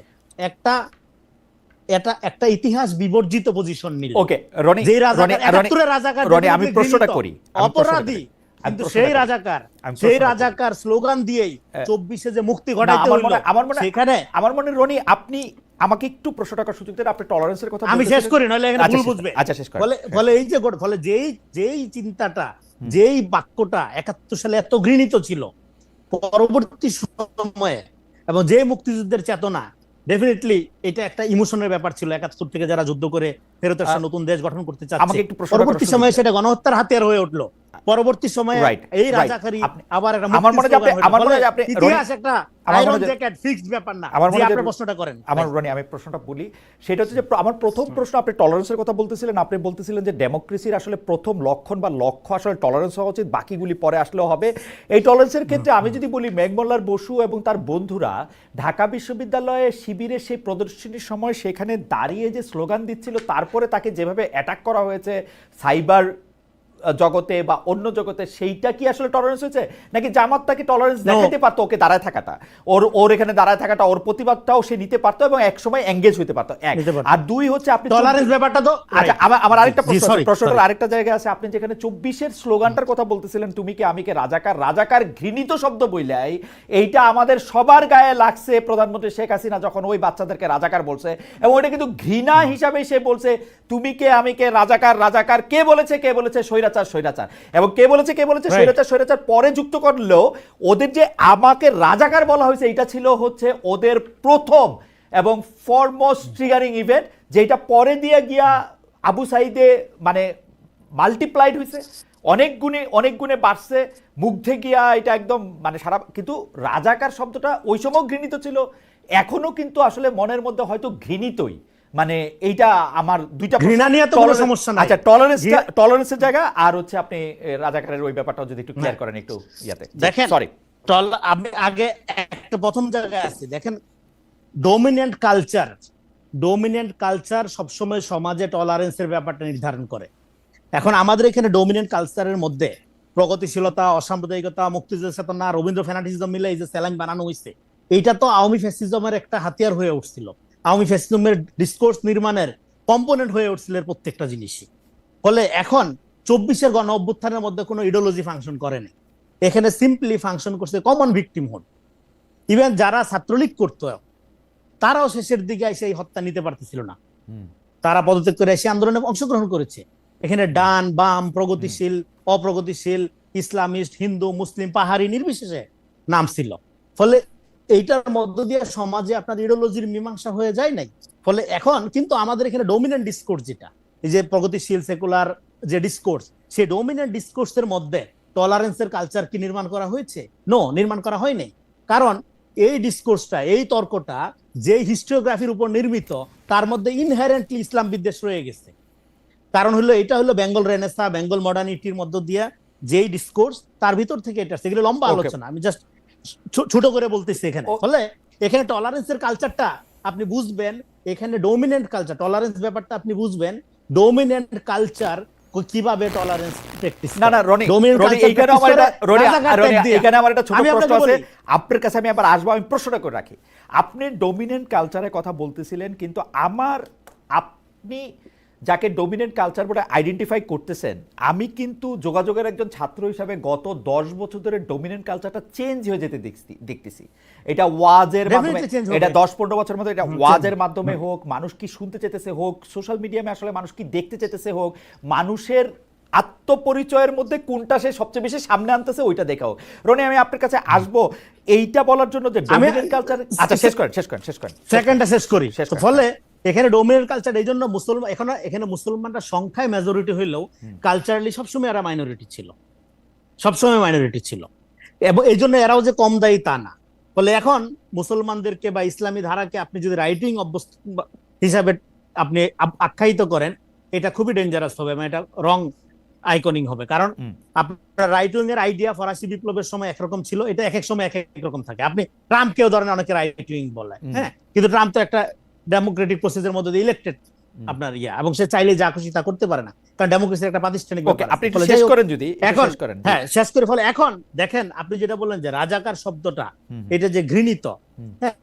B: একটা ইতিহাস বিবর্জিত পজিশন নিলেন।
A: ওকে রনি,
B: যে রাজাকার
A: আমি প্রশ্নটা করি,
B: অপরাধী, কিন্তু সেই রাজাকার স্লোগান দিয়েই ২৪-এ যে মুক্তি ঘটাইতে হলো, সেখানে
A: আমার মনে রনি আপনি আমাকে একটু প্রশ্নটা করার সুযোগ দেন। আপনি টলারেন্সের কথা
B: আমি শেষ করি, নইলে এখানে ভুল বুঝবে।
A: আচ্ছা শেষ করেন।
B: ফলে যেই চিন্তাটা, যেই বাক্যটা ৭১ সালে এত ঘৃণিত ছিল, পরবর্তী সময়ে এবং যে মুক্তিযুদ্ধের চেতনা, ডেফিনেটলি এটা একটা ইমোশনের ব্যাপার ছিল। ৭১ থেকে যারা যুদ্ধ করে ফেরত আসছে, নতুন দেশ গঠন করতে চাচ্ছে, পরবর্তী সময়ে সেটা গণহত্যার হাতিয়ার হয়ে উঠলো। পরবর্তী সময়ে এই রাজাকারী আবার একটা ইতিহাস, একটা আয়রন জ্যাকেট ফিক্সড ব্যাপার না। আপনি প্রশ্নটা করেন।
A: আমি প্রশ্নটা বলি, সেটা হচ্ছে যে আমার প্রথম প্রশ্ন, আপনি টলারেন্সের কথা বলতেছিলেন, আপনি বলতেছিলেন যে ডেমোক্রেসির আসলে প্রথম লক্ষণ বা লক্ষ্য আসলে টলারেন্স হওয়া উচিত, বাকিগুলি পরে আসলেও হবে। এই টলারেন্সের ক্ষেত্রে আমি যদি বলি, মেঘমল্লার বসু এবং তার বন্ধুরা ঢাকা বিশ্ববিদ্যালয়ে শিবিরের সেই প্রদর্শনীর সময় সেখানে দাঁড়িয়ে যে স্লোগান দিচ্ছিল, তারপরে তাকে যেভাবে অ্যাটাক করা হয়েছে সাইবার জগতে বা অন্য জগতে, সেইটা কি আসলে টলারেন্স হয়েছে, নাকি জামাত তাকে টলারেন্স দেখাতে পারতো, ওকে দাঁড়ায় থাকাটা, ওর এখানে দাঁড়ায় থাকাটা, ওর প্রতিবাদটাও সে নিতে পারতো এবং এক সময় এঙ্গেজ হইতে পারতো, এক। আর দুই হচ্ছে আপনি
B: টলারেন্স ব্যাপারটা তো,
A: আচ্ছা আমার আরেকটা প্রশ্নটা আরেকটা জায়গায় আছে। আপনি যেখানে ২৪-এর স্লোগানটার কথা বলতেছিলেন, তুমি কে আমি কে রাজাকার ঘৃণিত শব্দ বইলাই, এইটা আমাদের সবার গায়ে লাগছে প্রধানমন্ত্রী শেখ হাসিনা যখন ওই বাচ্চাদেরকে রাজাকার বলছে, এবং ওইটা কিন্তু ঘৃণা হিসাবে সে বলছে, তুমি কে আমি কে রাজাকার কে বলেছে স্বৈরাচার, এবং কে বলেছে স্বৈরাচার পরে যুক্ত করলেও, ওদের যে আমাকে রাজাকার বলা হয়েছে, এটা ছিল হচ্ছে ওদের প্রথম এবং ফরমোস্ট ট্রিগারিং ইভেন্ট, যেটা পরে দিয়ে গিয়া আবু সাইদে মানে মাল্টিপ্লাইড হয়েছে, অনেক গুণে বাড়ছে, মুগ্ধে গিয়া এটা একদম মানে সারা। কিন্তু রাজাকার শব্দটা ওই সময় ঘৃণিত ছিল, এখনো কিন্তু আসলে মনের মধ্যে হয়তো ঘৃণিতই। মানে এইটা আমার দুইটা
B: ঘৃণা নিয়ে তো কোনো সমস্যা নাই।
A: আচ্ছা, টলারেন্সের জায়গা, আর হচ্ছে আপনি রাজাকারের ওই ব্যাপারটাও যদি একটু ক্লিয়ার করেন একটু ইয়াতে।
B: দেখেন,
A: সরি,
B: আপনি আগে একটা প্রথম জায়গায় আছে, দেখেন ডোমিনেন্ট কালচার সবসময় সমাজে টলারেন্সের ব্যাপারটা নির্ধারণ করে। এখন আমাদের এখানে ডোমিনেন্ট কালচারের মধ্যে প্রগতিশীলতা, অসাম্প্রদায়িকতা, মুক্তিযুদ্ধের চেতনা, রবীন্দ্র ফ্যানাটিজম মিলে এই যে স্যালাইন বানানো হয়েছে, এইটা তো আওয়ামী ফ্যাসিজমের একটা হাতিয়ার হয়ে উঠছিল, আওয়ামী ফ্যাসিজমের ডিসকোর্স নির্মাণের কম্পোনেন্ট হয়ে উঠছিল প্রত্যেকটা জিনিসই। ফলে এখন ২৪-এর গণ অভ্যুত্থানের মধ্যে কোনো ইডিওলজি ফাংশন করেনি, এখানে সিম্পলি ফাংশন করছে কমন ভিকটিমহুড। ইভেন যারা ছাত্রলীগ করতো, তারাও শেষের দিকে এসে এই হত্যা নিতে পারতেছিল না, তারা পদত্যাগ করে এসে আন্দোলনে অংশগ্রহণ করেছে। এখানে ডান বাম, প্রগতিশীল অপ্রগতিশীল, ইসলামিস্ট, হিন্দু মুসলিম, পাহাড়ি নির্বিশেষে নাম ছিল। ফলে এইটার মধ্য দিয়ে সমাজে আপনার ইডিওলজির মীমাংসা হয়ে যায় নাই। ফলে এখন কিন্তু আমাদের এখানে ডোমিনেন্ট ডিসকোর্স, যেটা এই যে প্রগতিশীল সেকুলার যে ডিসকোর্স, সেই ডোমিনেন্ট ডিসকোর্সের মধ্যে টলারেন্সের কালচার কি নির্মাণ করা হয়েছে? নো, নির্মাণ করা হয়নি। কারণ এই ডিসকোর্সটা, এই তর্কটা যে হিস্টোগ্রাফির উপর নির্মিত, তার মধ্যে ইনহেরেন্টলি ইসলাম বিদ্বেষ রয়ে গেছে। কারণ হলো এটা হলো বেঙ্গল রেনেসা, বেঙ্গল মডার্নিটির মধ্য দিয়ে যেই ডিসকোর্স, তার ভিতর থেকে এটা, সেগুলো লম্বা আলোচনা, আমি জাস্ট ছোট করে বলতেছি এখানে। ফলে এখানে টলারেন্সের কালচারটা আপনি বুঝবেন, এখানে ডোমিনেন্ট কালচার, টলারেন্স ব্যাপারটা আপনি বুঝবেন, ডোমিনেন্ট কালচার কিভাবে টলারেন্স প্র্যাকটিস।
A: না রনি, এখানে আমার একটা ছোট প্রশ্ন আছে আপনার কাছে, আমি আবার আসবো, আমি প্রশ্নটা করে রাখি। আপনি ডোমিনেন্ট কালচারের কথা বলতেছিলেন, কিন্তু আপনি যাকে ডমিনেন্ট কালচার বলে আইডেন্টিফাই করতেছেন, আমি কিন্তু যোগাযোগের একজন ছাত্র হিসাবে গত 10 বছর ধরে ডমিনেন্ট কালচারটা চেঞ্জ হয়ে যেতে দেখতেছি। এটা ওয়াজের মাধ্যমে,
B: Definitely change হবে।
A: এটা 10-15 বছরের মধ্যে এটা ওয়াজের মাধ্যমে হোক, মানুষ কি শুনতে চেতেছে হোক, সোশ্যাল মিডিয়ামে আসলে মানুষ কি দেখতে চেতেছে হোক, মানুষের আত্মপরিচয়ের মধ্যে কোনটা সে সবচেয়ে বেশি সামনে আনতেছে ওইটা দেখা হোক। রনি, আমি আপনার কাছে আসবো এইটা বলার জন্য যে ডমিনেন্ট কালচার, আচ্ছা শেষ করেন
B: সেকেন্ডটা শেষ করি।
A: শেষ
B: তো
A: করেন।
B: ফলে এখানে ডোমিনেন্ট কালচার, এই জন্য মুসলমান এখানে মুসলমানরা সংখ্যায় মেজরিটি হইলেও কালচারালি সবসময় এরা মাইনরিটি ছিল, সবসময় মাইনরিটি ছিল, এবং এই জন্য এরাও যে কম দায়ী তা না। ফলে এখন মুসলমানদেরকে বা ইসলামী ধারাকে আপনি যদি রাইটিং হিসাবে আপনি আখ্যায়িত করেন, এটা খুবই ডেঞ্জারাস হবে, মানে এটা রং আইকনিং হবে। কারণ আপনার রাইট উইং এর আইডিয়া ফরাসি বিপ্লবের সময় একরকম ছিল, এটা এক এক সময় এক এক রকম থাকে। আপনি ট্রাম্পকেও ধরেন অনেকে রাইট উইং বলে, হ্যাঁ, কিন্তু ট্রাম্প তো একটা ডেমোক্রেটিক প্রসেসের মধ্যে দিয়ে ইলেক্টেড আপনার এবং সে চাইলে যা খুশি তা করতে পারে না, কারণ ডেমোক্রেসির একটা প্রাতিষ্ঠানিক
A: ওকে, আপনি একটু শেষ করেন যদি
B: এখন।
A: শেষ করেন।
B: হ্যাঁ, শেষ করে ফলে এখন দেখেন আপনি যেটা বললেন যে রাজাকার শব্দটা এটা যে ঘৃণিত, হ্যাঁ,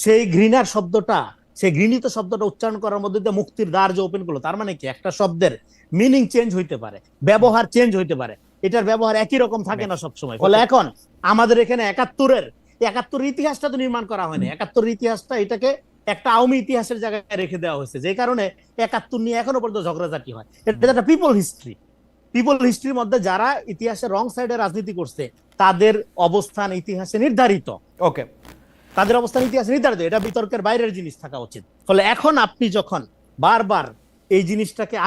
B: সেই ঘৃণার শব্দটা, সেই ঘৃণিত শব্দটা উচ্চারণ করার মধ্যে দিয়ে মুক্তির দ্বার যে ওপেন করলো, তার মানে কি একটা শব্দের মিনিং চেঞ্জ হইতে পারে, ব্যবহার চেঞ্জ হইতে পারে, এটার ব্যবহার একই রকম থাকে না সবসময়। ফলে এখন আমাদের এখানে ৭১ ইতিহাসটা তো নির্মাণ করা হয়নি, ৭১ ইতিহাসটা এটাকে একটা আওয়ামী ইতিহাসের জায়গায় রেখে দেওয়া হয়েছে, যে কারণে ৭১ নিয়ে এখনো পর্যন্ত ঝগড়াঝাটি হয়। এটা একটা পিপল হিস্ট্রির মধ্যে যারা ইতিহাসের রং সাইডে রাজনীতি করছে তাদের অবস্থান ইতিহাসে নির্ধারিত।
A: ওকে,
B: তাদের অবস্থান ইতিহাসে নির্ধারিত, এটা বিতর্কের বাইরের জিনিস থাকা উচিত। ফলে এখন আপনি যখন বারবার এই জিনিসটাকে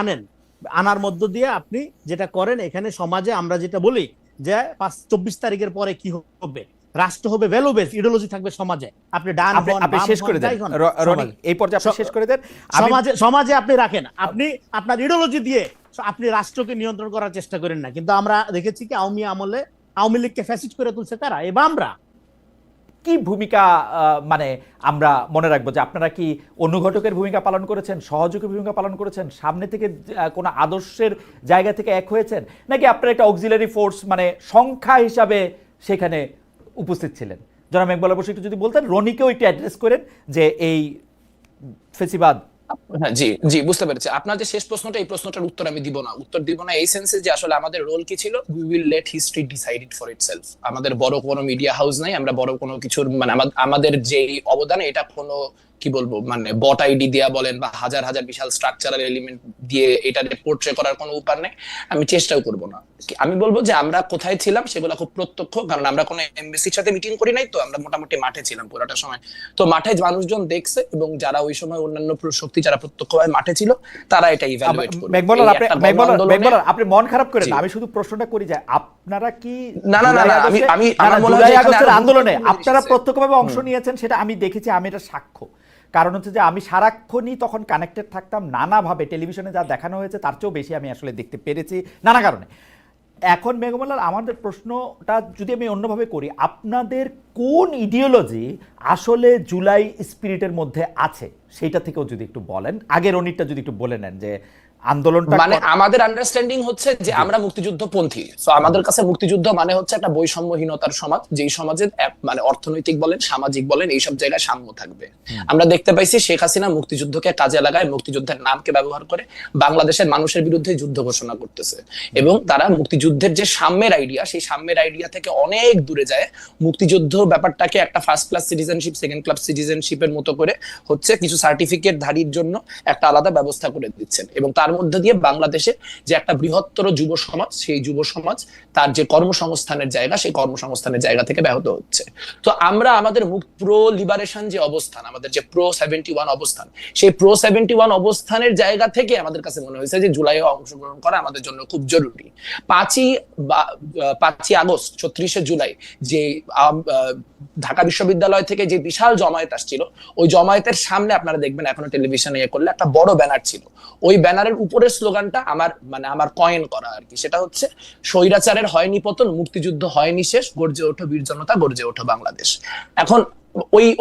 B: আনার মধ্য দিয়ে আপনি যেটা করেন, এখানে সমাজে আমরা যেটা বলি যে 24 তারিখের পরে কি হবে, রাষ্ট্র হবে ভ্যালু বেস, ইডিওলজি থাকবে সমাজে, আপনি ডান হন,
A: আপনি শেষ করে দেন রনি, এই পর্যায়ে আপনি শেষ করে দেন।
B: সমাজে আপনি রাখেন, আপনি আপনার ইডিওলজি দিয়ে আপনি রাষ্ট্রকে নিয়ন্ত্রণ করার চেষ্টা করেন না। কিন্তু আমরা দেখেছি কি আওয়ামী আমলে আওয়ামী লীগকে ফ্যাসিস্ট করে তুলছে কারা, এবং আমরা
A: কি ভূমিকা মানে আমরা মনে রাখবো যে আপনারা কি অনুঘটকের ভূমিকা পালন করেছেন, সহযোগী ভূমিকা পালন করেছেন, সামনে থেকে কোনো আদর্শের জায়গা থেকে এক হয়েছেন, নাকি আপনারা একটা অক্সিলারি ফোর্স মানে সংখ্যা হিসাবে সেখানে উপস্থিত ছিলেন? জনাব মেঘবালা বসু একটু যদি বলতেন, রনিকেও একটু অ্যাড্রেস করেন যে এই ফেসিবাদ।
C: হ্যাঁ, জি জি, বুঝতে পেরেছি। আপনার যে শেষ প্রশ্নটা, এই প্রশ্নটার উত্তর আমি উত্তর দিব না এই সেন্সে যে আসলে আমাদের রোল কি ছিল, we will late history decide it for itself. আমাদের বড় কোনো মিডিয়া হাউস নাই, আমরা বড় কোনো কিছুর মানে আমাদের যে অবদান, এটা কোনো কি বলবো মানে বট আইডি দেয়া বলেন বা হাজার হাজার বিশাল স্ট্রাকচারাল এলিমেন্ট দিয়ে এটা পোর্ট্রে করার কোনো উপায় নেই, আমি চেষ্টাও করব না। আমি বলবো যে আমরা কোথায় ছিলাম সেগুলো খুব প্রত্যক্ষ, কারণ আমরা কোনো এমবিসির সাথে মিটিং করি নাই, তো আমরা মোটামুটি মাঠে ছিলাম পুরোটা সময়। তো মাঠে মানুষজন দেখছে, এবং যারা ওই সময় অন্যান্য শক্তি যারা প্রত্যক্ষভাবে মাঠে ছিল তারা এটা ইভ্যালুয়েট করবে।
A: মেঘবালা, আপনি মন খারাপ করেন না, আমি শুধু প্রশ্নটা করি যে আপনারা কি
C: জুলাই
A: আগস্টের আন্দোলনে আপনারা প্রত্যক্ষভাবে অংশ নিয়েছেন, সেটা আমি দেখেছি, আমি এটা সাক্ষ্য। কারণ হচ্ছে যে আমি সারাক্ষণই তখন কানেক্টেড থাকতাম, নানাভাবে টেলিভিশনে যা দেখানো হয়েছে তার চেয়েও বেশি আমি আসলে দেখতে পেরেছি নানা কারণে। এখন মেঘমালার আমাদের প্রশ্নটা যদি আমি অন্যভাবে করি, আপনাদের কোন ইডিওলজি আসলে জুলাই স্পিরিটের মধ্যে আছে সেইটা থেকেও যদি একটু বলেন। আগের রনিরটা যদি একটু বলে নেন যে আন্দোলনটা
C: মানে আমাদের আন্ডারস্ট্যান্ডিং হচ্ছে যে আমরা মুক্তিযুদ্ধ পন্থী। সো আমাদের কাছে মুক্তিযুদ্ধ মানে হচ্ছে একটা বৈষম্যহীনতার সমাজ, যেই সমাজে মানে অর্থনৈতিক বলেন, সামাজিক বলেন, এইসব জায়গায় সাম্য থাকবে। আমরা দেখতে পাইছি শেখ হাসিনা মুক্তিযুদ্ধকে কাজে লাগায়, মুক্তিযুদ্ধের নামকে ব্যবহার করে বাংলাদেশের মানুষের বিরুদ্ধে যুদ্ধ ঘোষণা করতেছে, এবং তারা মুক্তিযুদ্ধের যে সাম্যের আইডিয়া, সেই সাম্যের আইডিয়া থেকে অনেক দূরে যায়। মুক্তিযুদ্ধ ব্যাপারটাকে একটা first class citizenship, second class সিটিজেনশিপের মতো করে হচ্ছে কিছু সার্টিফিকেট ধারীর জন্য একটা আলাদা ব্যবস্থা করে দিচ্ছেন, এবং তার মধ্যে দিয়ে বাংলাদেশে যে একটা বৃহত্তর যুব সমাজ, সেই যুব সমাজ তার যে কর্মসংস্থানের জায়গা, সেই কর্মসংস্থানের জায়গা থেকে ব্যাহত হচ্ছে। তো আমরা আমাদের প্রো লিবারেশন যে অবস্থান, আমাদের যে প্রো 71 অবস্থান, সেই প্রো 71 অবস্থানের জায়গা থেকে আমাদের কাছে মনে হয়েছে যে জুলাইয়ে অংশগ্রহণ করা আমাদের জন্য খুব জরুরি। 5ই আগস্ট 36শে জুলাই যে ঢাকা বিশ্ববিদ্যালয় থেকে যে বিশাল জমায়েত আসছিল, ওই জমায়েতের সামনে আপনারা দেখবেন এখনো টেলিভিশনে করলে একটা বড় ব্যানার ছিল। ওই ব্যানারের উপরের স্লোগানটা আমার কয়েন করা আর কি, সেটা হচ্ছে স্বৈরাচারের হয়নি পতন, মুক্তিযুদ্ধ হয়নি শেষ, গর্জে ওঠো বীর জনতা, গর্জে ওঠো বাংলাদেশ। এখন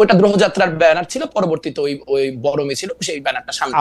C: ওইটা গ্রহযাত্রার ব্যানার ছিল, পরবর্তীতে ওই বড় মিছিল সেই ব্যানারটা সামনে।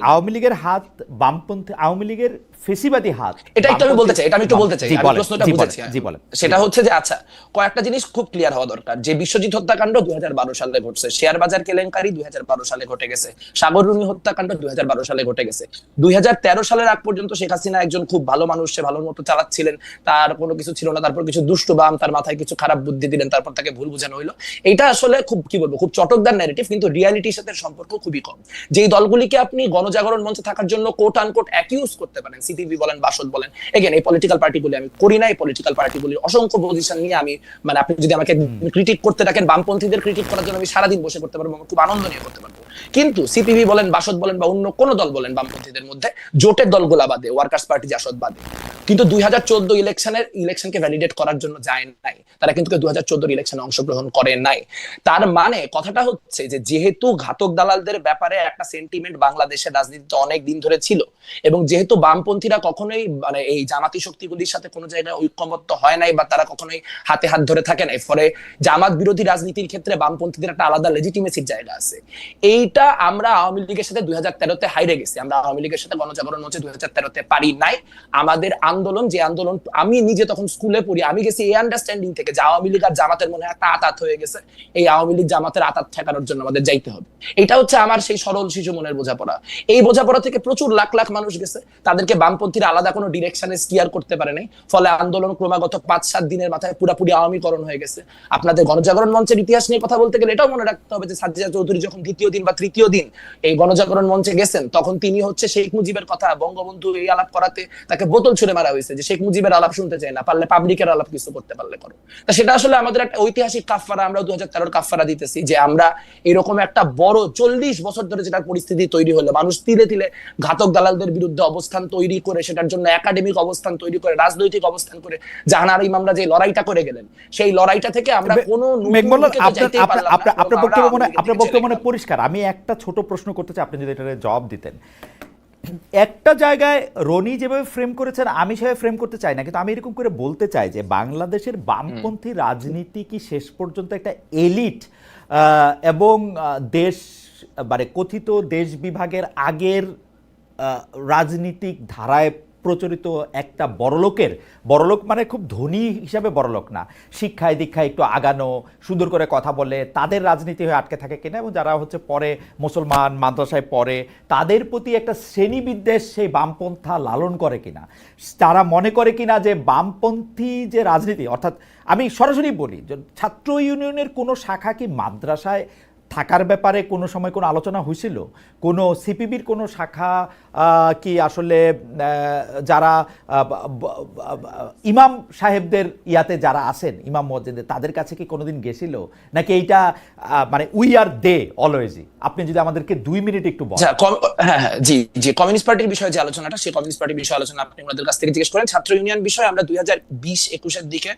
A: আওয়ামী লীগের হাত বামপন্থী, আওয়ামী লীগের ফেসিবাদী হাত
C: এটা একটু আমি বলতে চাই, এটা আমি একটু বলতে চাই,
A: জি
C: আমি
A: বলেন,
C: প্রশ্নটা
A: জি
C: বুঝেছি।
A: বলেন, জি বলেন।
C: সেটা হচ্ছে যে আচ্ছা, কয়েকটা জিনিস খুব ক্লিয়ার হওয়া দরকার। যে বিশ্বজিৎ হত্যাকাণ্ড 2012 সালে ঘটছে, শেয়ার বাজার কেলেঙ্কারি 2012 সালে ঘটে গেছে, সাগর রুনি হত্যাকাণ্ড 2012 সালে ঘটে গেছে। 2013 সালের আগ পর্যন্ত শেখ হাসিনা একজন খুব ভালো মানুষ, সে ভালো মতো চালাচ্ছিলেন, তার কোনো কিছু ছিল না। তারপর কিছু দুষ্ট বাম তার মাথায় কিছু খারাপ বুদ্ধি দিলেন, তারপর তাকে ভুল বোঝানো হইলো। এটা আসলে খুব কি বলবো, খুব চটকদার ন্যারেটিভ, কিন্তু রিয়ালিটির সাথে সম্পর্ক খুবই কম। যেই দলগুলিকে আপনি গণজাগরণ মঞ্চে থাকার জন্য কোট আনকোট অ্যাকিউজ করতে পারেন, সিপিবি বলেন, বাসদ বলেন, এগেন এই পলিটিক্যাল পার্টিগুলি আমি করি না, এই পলিটিক্যাল পার্টিগুলির অসংখ্য পজিশন নিয়ে আমি, মানে আপনি যদি আমাকে ক্রিটিক করতে রাখেন, বামপন্থীদের ক্রিটিক করার জন্য আমি সারাদিন বসে করতে পারবো, আমি খুব আনন্দ নিয়ে করতে পারবো। কিন্তু সিপিবি বলেন, বাসদ বলেন, বা অন্য কোন দল বলেন বামপন্থীদের মধ্যে, জোটের দলগুলা বাদে, ওয়ার্কার্স পার্টি জাসদ বাদে, কিন্তু 2014 ইলেকশনকে ভ্যালিডেট করার জন্য যায় নাই। তারা কিন্তু 2014 ইলেকশনে অংশগ্রহণ করে নাই। তার মানে কথাটা হচ্ছে যে যেহেতু ঘাতক দালালদের ব্যাপারে একটা সেন্টিমেন্ট বাংলাদেশের রাজনীতিতে অনেক দিন ধরে ছিল, এবং যেহেতু বামপন্থীরা কখনোই মানে এই জামাতি শক্তিগুলির সাথে কোনো জায়গায় ঐক্যমত্য হয় নাই, বা তারা কখনোই হাতে হাত ধরে থাকে নাই, ফলে জামাত বিরোধী রাজনীতির ক্ষেত্রে বামপন্থীদের একটা আলাদা লেজিটিমেসির জায়গা আছে। এইটা আমরা আওয়ামী লীগের সাথে 2013-তে হাইরে গেছি। আমরা আওয়ামী লীগের সাথে গণজাগরণ মঞ্চে 2013-তে পারি নাই। আমাদের আন্দোলন, যে আন্দোলন আমি নিজে তখন স্কুলে পড়ি, আমি গেছি এই আন্ডারস্ট্যান্ডিং থেকে যে আওয়ামী লীগ আর জামাতের মনে একটা আতাত হয়ে গেছে, এই আওয়ামী লীগ জামাতের আতাত ঠেকানোর জন্য আমাদের যাইতে হবে। এটা হচ্ছে আমার সেই সরল শিশু মনের বোঝাপড়া। এই বোঝাপড়া থেকে প্রচুর লাখ লাখ মানুষ গেছে, তাদেরকে বামপন্থীরা আলাদা কোনো ডিরেকশনে স্টিয়ার করতে পারে নাই, ফলে আন্দোলন ক্রমাগত 5-7 দিনের মাথায় পুরাপুরি আওয়ামীকরণ হয়ে গেছে। আপনাদের গণজাগরণ মঞ্চের ইতিহাস নিয়ে কথা বলতে গেলে এটাও মনে রাখতে হবে যে সাজ্জাদ চৌধুরী যখন দ্বিতীয় দিন বা তৃতীয় দিন এই গণজাগরণ মঞ্চে গেছেন, তখন তিনি হচ্ছে শেখ মুজিবের কথা বঙ্গবন্ধু এই আলাপ করাতে তাকে বোতল ছুড়ে মারা হয়েছে যে শেখ মুজিবের আলাপ শুনতে চায় না, পারলে পাবলিকের আলাপ কিছু করতে পারলে করো। তা সেটা আসলে আমাদের একটা ঐতিহাসিক কাফফারা, আমরা 2013 কাফফারা দিতেছি যে আমরা এরকম একটা বড় 40 বছর ধরে যেটার পরিস্থিতি তৈরি হলো, মানুষ তিলে তিলে ঘাতক দালালদের বিরুদ্ধে অবস্থান তৈরি করে, সেটার জন্য একাডেমিক অবস্থান তৈরি করে, রাজনৈতিক অবস্থান করে জাহানারা ইমামরা যে লড়াইটা করে গেলেন, সেই লড়াইটা থেকে আমরা কোনো
A: আপনার বক্তব্য মনে পরিষ্কার। আমি একটা ছোট প্রশ্ন করতে চাই, আপনি যদি এটার জবাব দিতেন। একটা জায়গায় রনি যেভাবে ফ্রেম করেছেন আমি সেভাবে ফ্রেম করতে চাই না, কিন্তু আমি এরকম করে বলতে চাই যে বাংলাদেশের বামপন্থী রাজনীতি কি শেষ পর্যন্ত একটা এলিট এবং দেশ মানে কথিত দেশ বিভাগের আগের রাজনীতিক ধারায় প্রচলিত একটা বড়লোক মানে খুব ধনী হিসাবে বড়লোক না, শিক্ষায় দীক্ষায় একটু আগানো, সুন্দর করে কথা বলে তাদের রাজনীতি হয়ে আটকে থাকে কিনা, এবং যারা হচ্ছে পরে মুসলমান মাদ্রাসায় পড়ে তাদের প্রতি একটা শ্রেণীবিদ্বেষ সেই বামপন্থা লালন করে কিনা, তারা মনে করে কিনা যে বামপন্থী যে রাজনীতি, অর্থাৎ আমি সরাসরি বলি যে ছাত্র ইউনিয়নের কোনো শাখা কি মাদ্রাসায় থাকার ব্যাপারে কোনো সময় কোনো আলোচনা হয়েছিল? কোনো সিপিবির কোনো শাখা কি আসলে যারা ইমাম সাহেবদের ইয়াতে যারা আছেন, ইমাম মসজিদে, তাদের কাছে কি কোনোদিন গেছিল? নাকি এইটা মানে উই আর দে অলওয়েজই? আপনি যদি আমাদেরকে 2 মিনিট একটু বলেন।
C: হ্যাঁ হ্যাঁ, জি জি, কমিউনিস্ট পার্টির বিষয়ে যে আলোচনাটা, সেই কমিউনিস্ট পার্টির বিষয়ে আলোচনা আপনি ওনাদের কাছ থেকে জিজ্ঞেস করেন। ছাত্র ইউনিয়ন বিষয়ে আমরা 2020-21 দিকে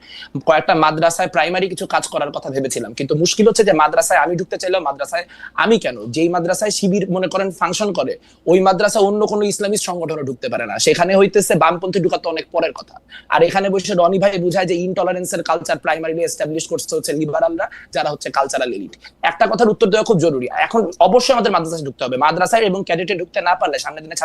C: কয়েকটা মাদ্রাসায় প্রাইমারি কিছু কাজ করার কথা ভেবেছিলাম, কিন্তু মুশকিল হচ্ছে যে মাদ্রাসায় আমি ঢুকতে চাইলেও মাদ্রাসায় আমি কেন, যেই মাদ্রাসায় শিবির মনে করেন ফাংশন করে, ওই মাদ্রাসা অন্য কোনো ইসলামিস্ট সংগঠনে ঢুকতে পারে না, সেখানে হইতেছে বামপন্থী ঢুকাতে অনেক পরের কথা। আর এখানে বসে রনি ভাই বুঝায় যে ইনটলারেন্সের কালচার প্রাইমারিলি এস্টাবলিশ করছে হচ্ছে লিবারালরা, যারা হচ্ছে কালচারাল এলিট। একটা কথার উত্তর দেওয়া খুব জরুরি, এখন অবশ্যই আমাদের মাদ্রাসায় ঢুকতে হবে। মাদ্রাসায় এবং ক্যাডেটে ঢুকতে না পারলে সামনের দিনে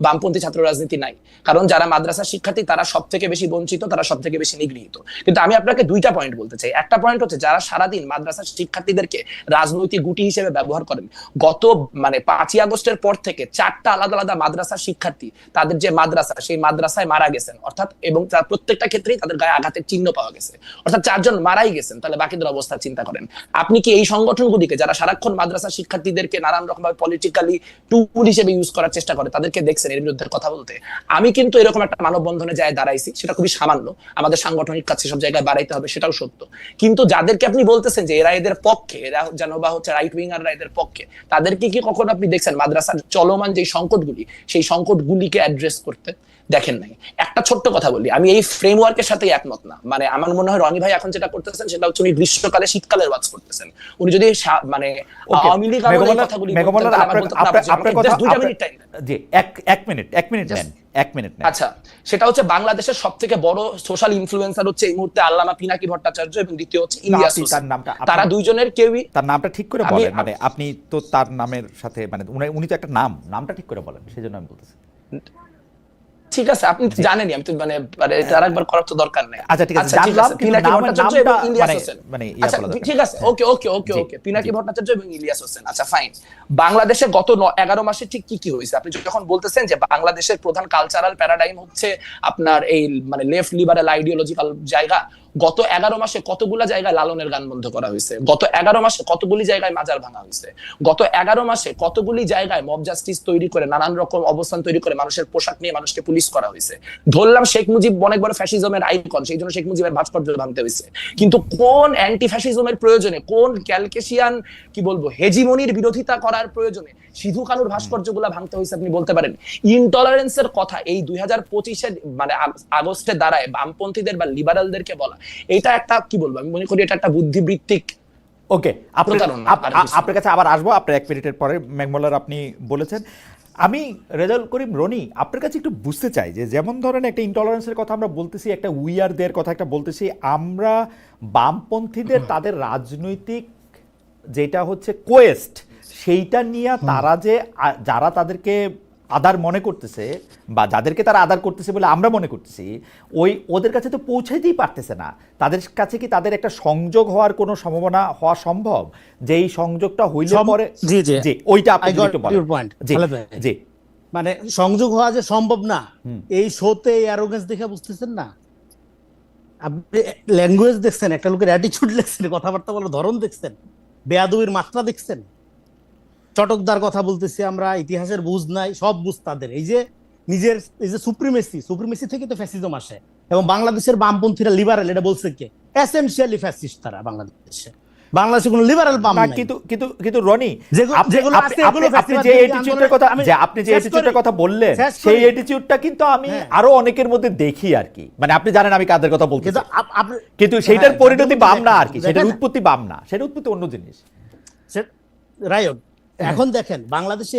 C: বামপন্থী ছাত্র রাজনীতি নাই, কারণ যারা মাদ্রাসার শিক্ষার্থী তারা সব থেকে বেশি বঞ্চিত, তারা সব থেকে বেশি নিগৃহীত। কিন্তু আমি আপনাকে 2টা পয়েন্ট বলতে চাই। একটা পয়েন্ট হচ্ছে যারা সারাদিন মাদ্রাসার শিক্ষার্থীদেরকে রাজনৈতিক গুটি হিসেবে ব্যবহার করেন, গত মানে 5ই আগস্টের পর থেকে 4টা আলাদা আলাদা মাদ্রাসার শিক্ষার্থী তাদের যে মাদ্রাসা, সেই মাদ্রাসায় মারা গেছেন, অর্থাৎ এবং তার প্রত্যেকটা ক্ষেত্রেই তাদের গায়ে আঘাতের চিহ্ন পাওয়া গেছে, অর্থাৎ 4 জন মারাই গেছেন। তাহলে বাকিদের অবস্থা চিন্তা করেন। আপনি কি এই সংগঠনগুলিকে, যারা সারাক্ষণ মাদ্রাসার শিক্ষার্থীদেরকে নানান রকম ভাবে পলিটিক্যালি টুল হিসেবে ইউজ করার চেষ্টা করে, তাদেরকে দেখছেন এর বিরুদ্ধে কথা বলতে? আমি কিন্তু এরকম একটা মানববন্ধনে যায় দাঁড়াইছি, সেটা খুবই সামান্য, আমাদের সাংগঠনিক কাছে সব জায়গায় বাড়াইতে হবে, সেটাও সত্য। কিন্তু যাদেরকে আপনি বলতেছেন যে এরা এদের পক্ষে, এরা যেন বা হচ্ছে রাইট উইঙ্গাররা এদের পক্ষে, তাদেরকে কি কখনো আপনি দেখছেন মাদ্রাসার চলমান যে সংকটগুলি, সেই সংকটগুলিকে অ্যাড্রেস করতে? দেখেন নাই। একটা ছোট্ট কথা বলি, আমি এই ফ্রেমওয়ার্কের সাথে একমত না। মানে আমার মনে হয় রনি ভাই এখন যেটা করতেছেন সেটা হচ্ছে উনি গ্রীষ্মকালে শীতকালের ওয়াজ করতেছেন। উনি যদি মানে আওয়ামী লীগ আমাদের কথাগুলি আচ্ছা, সেটা হচ্ছে বাংলাদেশের সবথেকে বড় সোশ্যাল ইনফ্লুয়েন্সার হচ্ছে এই মুহূর্তে আল্লামা পিনাকি ভট্টাচার্য এবং দ্বিতীয় হচ্ছে ইলিয়াস হোসেন। তারা দুইজনের কেউই
A: তার নামটা ঠিক করে বলেন, মানে আপনি তো তার নামের সাথে মানে উনি তো একটা নামটা ঠিক করে বলেন, সেজন্য আমি বলতেছি।
C: ঠিক আছে, আপনি তো জানেনই, আমি তো মানে এটা আরেকবার করার তো দরকার নেই।
A: আচ্ছা ঠিক আছে, জানলাম, কিন্তু
C: পিনাকি ভট্টাচার্য এবং
A: নামটা
C: ইলিয়াস হোসেন।
A: মানে
C: আচ্ছা
A: বলা দরকার।
C: ঠিক আছে, ওকে ওকে ওকে
A: জি,
C: ওকে, পিনাকি
A: জি।
C: ভট্টাচার্য এবং ইলিয়াস হোসেন। আচ্ছা ফাইন, বাংলাদেশে গত 11 মাসে ঠিক কি কি হয়েছে? আপনি যখন বলতেছেন যে বাংলাদেশের প্রধান কালচারাল প্যারাডাইম হচ্ছে আপনার এই মানে লেফট লিবারাল আইডিওলজিক্যাল জায়গা, গত 11 মাসে কতগুলা জায়গায় লালনের গান বন্ধ করা হয়েছে? গত 11 মাসে কতগুলি জায়গায় মাজার ভাঙা হয়েছে? গত 11 মাসে কতগুলি জায়গায় মব জাস্টিস তৈরি করে, নানান রকম অবস্থান তৈরি করে মানুষের পোশাক নিয়ে মানুষকে পুলিশ করা হয়েছে? ধরলাম শেখ মুজিব অনেক বড় ফ্যাসিজমের আইকন, সেই জন্য শেখ মুজিবের ভাস্কর্য ভাঙতে হয়েছে, কিন্তু কোন অ্যান্টি ফ্যাসিজমের প্রয়োজনে, কোন ক্যালকেশিয়ান কি বলবো হেজিমনির বিরোধিতা করার প্রয়োজনে সিধু কানুর ভাস্কর্যগুলা ভাঙতে হয়েছে আপনি বলতে পারেন? ইনটলারেন্সের কথা এই 2025-এর মানে আগস্টে দাঁড়ায় বামপন্থীদের বা লিবারালদেরকে বলা, এটা একটা কি বলবো, আমি মনে করি এটা একটা বুদ্ধিবৃত্তিক।
A: ওকে, আপনার কাছে আবার আসবো আপনার 1 মিনিটের পরে। ম্যাকমোলার আপনি বলেছেন, আমি রেজাউল করিম রনি আপনার কাছে একটু বুঝতে চাই যে যেমন ধরেন একটা ইনটলারেন্সের কথা আমরা বলতেছি, একটা উইয়ারদের কথা একটা বলতেছি, আমরা বামপন্থীদের তাদের রাজনৈতিক যেটা হচ্ছে কোয়েস্ট সেইটা নিয়ে তারা যে যারা তাদেরকে আদার মনে করতেছে বা যাদেরকে তারা আদার করতেছে বলে আমরা মনে করতেছি, ওদের কাছে তো পৌঁছাইতেই পারতেছে না। তাদের কাছে কি তাদের একটা সংযোগ হওয়ার কোনো সম্ভাবনা হওয়া সম্ভব? যে এই সংযোগটা হইলে পরে জি ওইটা আপনি একটু বলেন। জি
B: মানে সংযোগ হওয়া যে সম্ভব না, এই শোতে অ্যারোগেন্স দেখে বুঝতেছেন না? আপনি ল্যাঙ্গুয়েজ দেখছেন, একটা লোকের অ্যাটিটিউড দেখছেন, কথাবার্তা বলার ধরন দেখছেন, বেয়াদবির মাত্রা দেখছেন। চটকদার কথা বলতেছি আমরা, ইতিহাসের বুঝ নাই, সব বুঝ তাদের। এই যে নিজের এই যে সুপ্রিমেসি থেকে তো ফ্যাসিজম আসে, এবং বাংলাদেশের বামপন্থীরা লিবারেল, এটা বলছে কে? এসেনশিয়ালি ফ্যাসিস্ট তারা বাংলাদেশে কোনো লিবারেল বাম নাই।
A: কিন্তু রনি, আপনি যে অ্যাটিটিউডের কথা বললেন, সেই অ্যাটিটিউডটা কিন্তু আমি আরো অনেকের মধ্যে দেখি আর কি। মানে আপনি জানেন আমি কাদের কথা বলছি, কিন্তু সেইটার পরিণতি বাম না আর কি, সেটার উৎপত্তি বাম না, সেটা উৎপত্তি অন্য জিনিস।
B: রাইট। এখন দেখেন বাংলাদেশে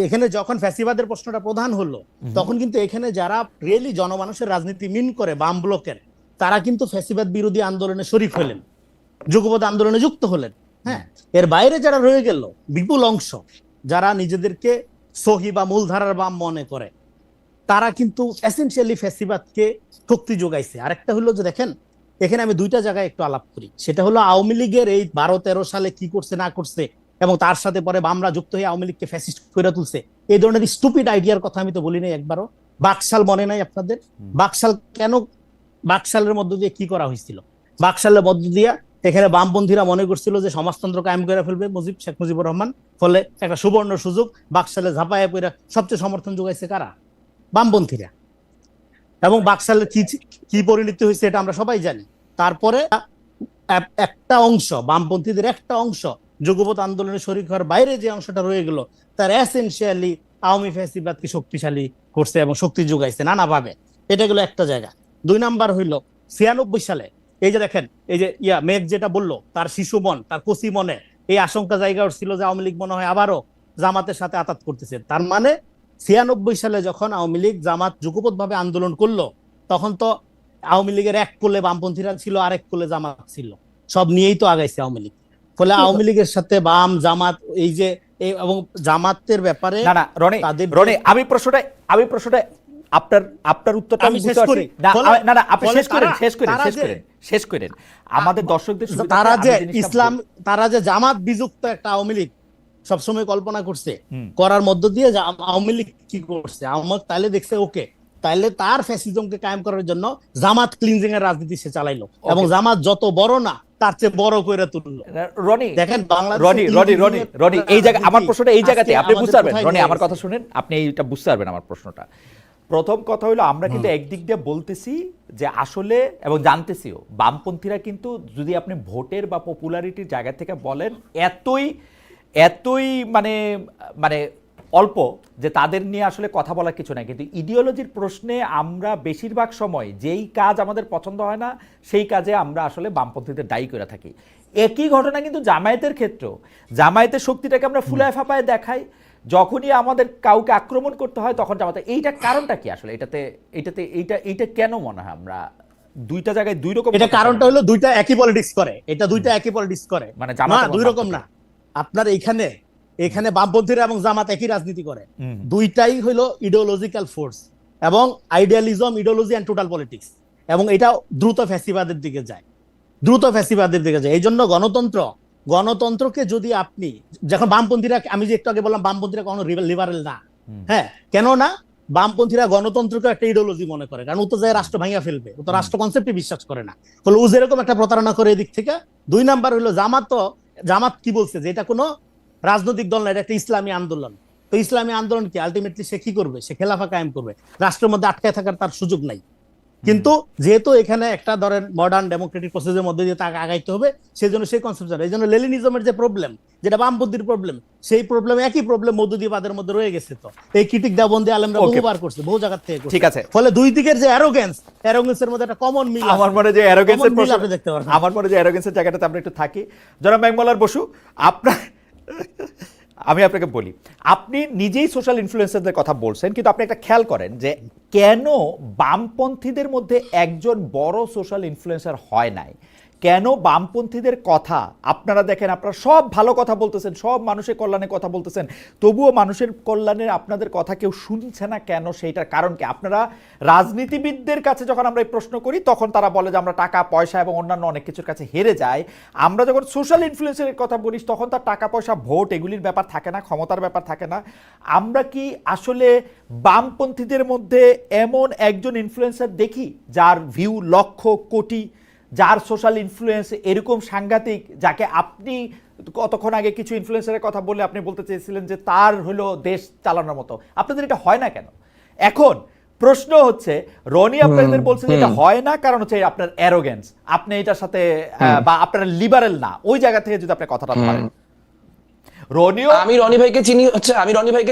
B: এখানে যখন ফ্যাসিবাদের প্রশ্নটা প্রধান হলো, তখন কিন্তু এখানে যারা রিয়েলি জনমানুষের রাজনীতি মিন করে বাম ব্লকের, তারা কিন্তু ফ্যাসিবাদ বিরোধী আন্দোলনে শরীক হলেন, যুগপৎ আন্দোলনে যুক্ত হলেন। হ্যাঁ, এর বাইরে যারা রয়ে গেল বিপুল অংশ, যারা নিজেদেরকে সহি বা মূলধারার বাম মনে করে, তারা কিন্তু এসেনশিয়ালি ফ্যাসিবাদকে শক্তি যোগাইছে। আরেকটা হলো যে দেখেন, এখানে আমি দুইটা জায়গায় একটু আলাপ করি। সেটা হলো আওয়ামী লীগের এই 12-13 সালে কি করছে না করছে, এবং তার সাথে পরে বামরা যুক্ত হয়ে আওয়ামী লীগকে ফ্যাসিস্ট করে তুলছে, এই ধরনের স্টুপিড আইডিয়ার কথা আমি তো বলি নাই একবারও। বাকশাল মনে নাই আপনাদের? বাকশালের মধ্য দিয়ে কি করা হয়েছিল? বাকশালের মধ্য দিয়ে এখানে বামপন্থীরা মনে করছিল যে সমাজতন্ত্র কায়েম করে ফেলবে শেখ মুজিবুর রহমান, ফলে একটা সুবর্ণ সুযোগ, বাকশালে ঝাঁপায় পড়ে সবচেয়ে সমর্থন যোগাইছে কারা? বামপন্থীরা। এবং বাকশালের কি পরিণতি হয়েছে এটা আমরা সবাই জানি। তারপরে একটা অংশ, বামপন্থীদের একটা অংশ যুগপৎ আন্দোলনে শরীক হওয়ার বাইরে যে অংশটা রয়ে গেল, তার এসেনশিয়ালি আওয়ামী ফ্যাসিবাদকে শক্তিশালী করছে এবং শক্তি যোগাইছে নানাভাবে। এটা গেল একটা জায়গা। 2 নাম্বার হইল 96 সালে এই যে দেখেন, এই যে মেঘ যেটা বললো, তার শিশু মন, তার কচি মনে এই আশঙ্কা জায়গা উঠছিল যে আওয়ামী লীগ মনে হয় আবারও জামাতের সাথে আতাত করতেছে। তার মানে 96 সালে যখন আওয়ামী লীগ জামাত যুগপৎ ভাবে আন্দোলন করলো, তখন তো আওয়ামী লীগের এক কোলে বামপন্থীরা ছিল, আরেক কোলে জামাত ছিল, সব নিয়েই তো আগাইছে আওয়ামী লীগ। ফলে আওয়ামী লীগের সাথে বাম জামাত এই যে এবং জামাতের ব্যাপারে
A: রনি আমি প্রশ্নটা আপনার উত্তরটা আমি বুঝতে পারছি না আপনি শেষ করেন আমাদের দর্শকদের
B: তারা যে জামাত বিযুক্ত একটা আওয়ামী লীগ সবসময় কল্পনা করছে, করার মধ্য দিয়ে আওয়ামী লীগ কি করছে, আওয়ামী তাহলে দেখছে ওকে, তাহলে তার ফ্যাসিজমকে কায়েম করার জন্য জামাত ক্লিনজিং এর রাজনীতি সে চালাইলো, এবং জামাত যত বড় না তার চেয়ে বড় করে তুললো।
A: রনি
B: দেখেন
A: রনি এই জায়গা আমার প্রশ্নটা এই জায়গাতে আপনি বুঝতে পারবেন। রনি আমার কথা শুনেন, আপনি এইটা বুঝতে পারবেন আমার প্রশ্নটা। প্রথম কথা হলো আমরা কিন্তু একদিক দিয়ে বলতেছি যে আসলে, এবং জানতেছিও, বামপন্থীরা কিন্তু যদি আপনি ভোটের বা পপুলারিটির জায়গা থেকে বলেন এতই মানে অল্প যে তাদের নিয়ে আসলে কথা বলার কিছু নাই। কিন্তু ইডিওলজির প্রশ্নে আমরা বেশিরভাগ সময় যেই কাজ আমাদের পছন্দ হয় না সেই কাজে আমরা আসলে বামপন্থীদের দায়ী করে থাকি। একই ঘটনা কিন্তু জামায়াতের ক্ষেত্রেও। জামায়াতের শক্তিটাকে আমরা ফুলায় ফাঁপায় দেখাই, যখনই আমাদের কাউকে আক্রমণ করতে হয় তখন জামাতে। এইটা কারণটা কি আসলে? এইটা কেন মনে হয় আমরা দুইটা জায়গায় দুই রকম?
B: এটা কারণটা হলো দুইটা একই পলিটিক্স করে, দুইটা একই পলিটিক্স করে,
A: মানে
B: দুই রকম না। আপনার এখানে বামপন্থীরা এবং জামাত একই রাজনীতি করে, দুইটাই হলো ইডিওলজিক্যাল ফোর্স। এবং idealism, ideology and total politics, এবং এটা দ্রুত ফ্যাসিবাদের দিকে যায়, এই জন্য গণতন্ত্রকে যদি আপনি, যখন বামপন্থীরা, আমি যে একটু আগে বললাম বামপন্থীরা কোনো লিবারেল না, হ্যাঁ কেন না, বামপন্থীরা গণতন্ত্রকে একটা ইডিওলজি মনে করে, কারণ ও তো যায় রাষ্ট্র ভাঙিয়া ফেলবে, ও তো রাষ্ট্র কনসেপ্টে বিশ্বাস করে না, ফলে ও যেরকম একটা প্রতারণা করে এদিক থেকে। 2 নাম্বার হলো জামাত কি বলছে যে এটা কোনো রাজনৈতিক দল না, এটা একটা ইসলামী আন্দোলন। তো ইসলামী আন্দোলন কি আলটিমেটলি সে কি করবে? সে খেলাফা কায়েম করবে, রাষ্ট্রের মধ্যে আটকায় থাকার তার সুযোগ নাই। কিন্তু যেহেতু এখানে একটা ধরেন মডার্ন ডেমোক্রেটিক প্রসেসের মধ্যে দিয়ে তাকে আগাইতে হবে, সেই জন্য সেই কনসেপশন, এই জন্য লেনিনিজমের যে প্রবলেম, যেটা বামপন্থীর প্রবলেম, সেই প্রবলেম একই প্রবলেম মধ্যদিবাদের মধ্যে রয়ে গেছে। তো এই ক্রিটিক দেওবন্দি আলেমরা বহুবার করছে, বহু জায়গা থেকে করছে।
A: ঠিক আছে,
B: ফলে দুই দিকের যে অ্যারোগেন্সের মধ্যে একটা কমন মিল,
A: আমার মনে যে অ্যারোগেন্সের
B: আপনি দেখতে পারবেন।
A: আমার মনে যে অ্যারোগেন্সের জায়গাটাতে আমরা একটু থাকি। জনাব মেঘমালার বসু, আপনার আমি আপনাকে বলি, আপনি নিজেই সোশ্যাল ইনফ্লুয়েন্সারদের কথা বলছেন, কিন্তু আপনি একটা খেয়াল করেন যে কেন বামপন্থীদের মধ্যে একজন বড় সোশ্যাল ইনফ্লুয়েন্সার হয় নাই, কেন বামপন্থীদের কথা আপনারা দেখেন, আপনারা সব ভালো কথা বলতেছেন, সব মানুষের কল্যাণে কথা বলতেছেন, তবুও মানুষের কল্যাণে আপনাদের কথা কেউ শুনছে না কেন? সেইটার কারণ কি? আপনারা রাজনীতিবিদদের কাছে যখন আমরা এই প্রশ্ন করি তখন তারা বলে যে আমরা টাকা পয়সা এবং অন্যান্য অনেক কিছুর কাছে হেরে যাই। আমরা যখন সোশ্যাল ইনফ্লুয়েন্সের কথা বলি তখন তার টাকা পয়সা, ভোট, এগুলির ব্যাপার থাকে না, ক্ষমতার ব্যাপার থাকে না। আমরা কি আসলে বামপন্থীদের মধ্যে এমন একজন ইনফ্লুয়েন্সার দেখি যার ভিউ লক্ষ কোটি, যার সোশ্যাল ইনফ্লুয়েন্স এরকম সাংঘাতিক, যাকে আপনি কতক্ষণ আগে কিছু ইনফ্লুয়েন্সারের কথা বলে আপনি বলতে চেয়েছিলেন যে তার হলো দেশ চালানোর মতো? আপনাদের এটা হয় না কেন? এখন প্রশ্ন হচ্ছে, রনি আপনাদের বলছে যে এটা হয় না কারণ হচ্ছে আপনার অ্যারোগেন্স, আপনি এটার সাথে বা আপনারা লিবারেল না, ওই জায়গা থেকে যদি আপনি কথাটা বলেন।
C: আমি রনি ভাইকে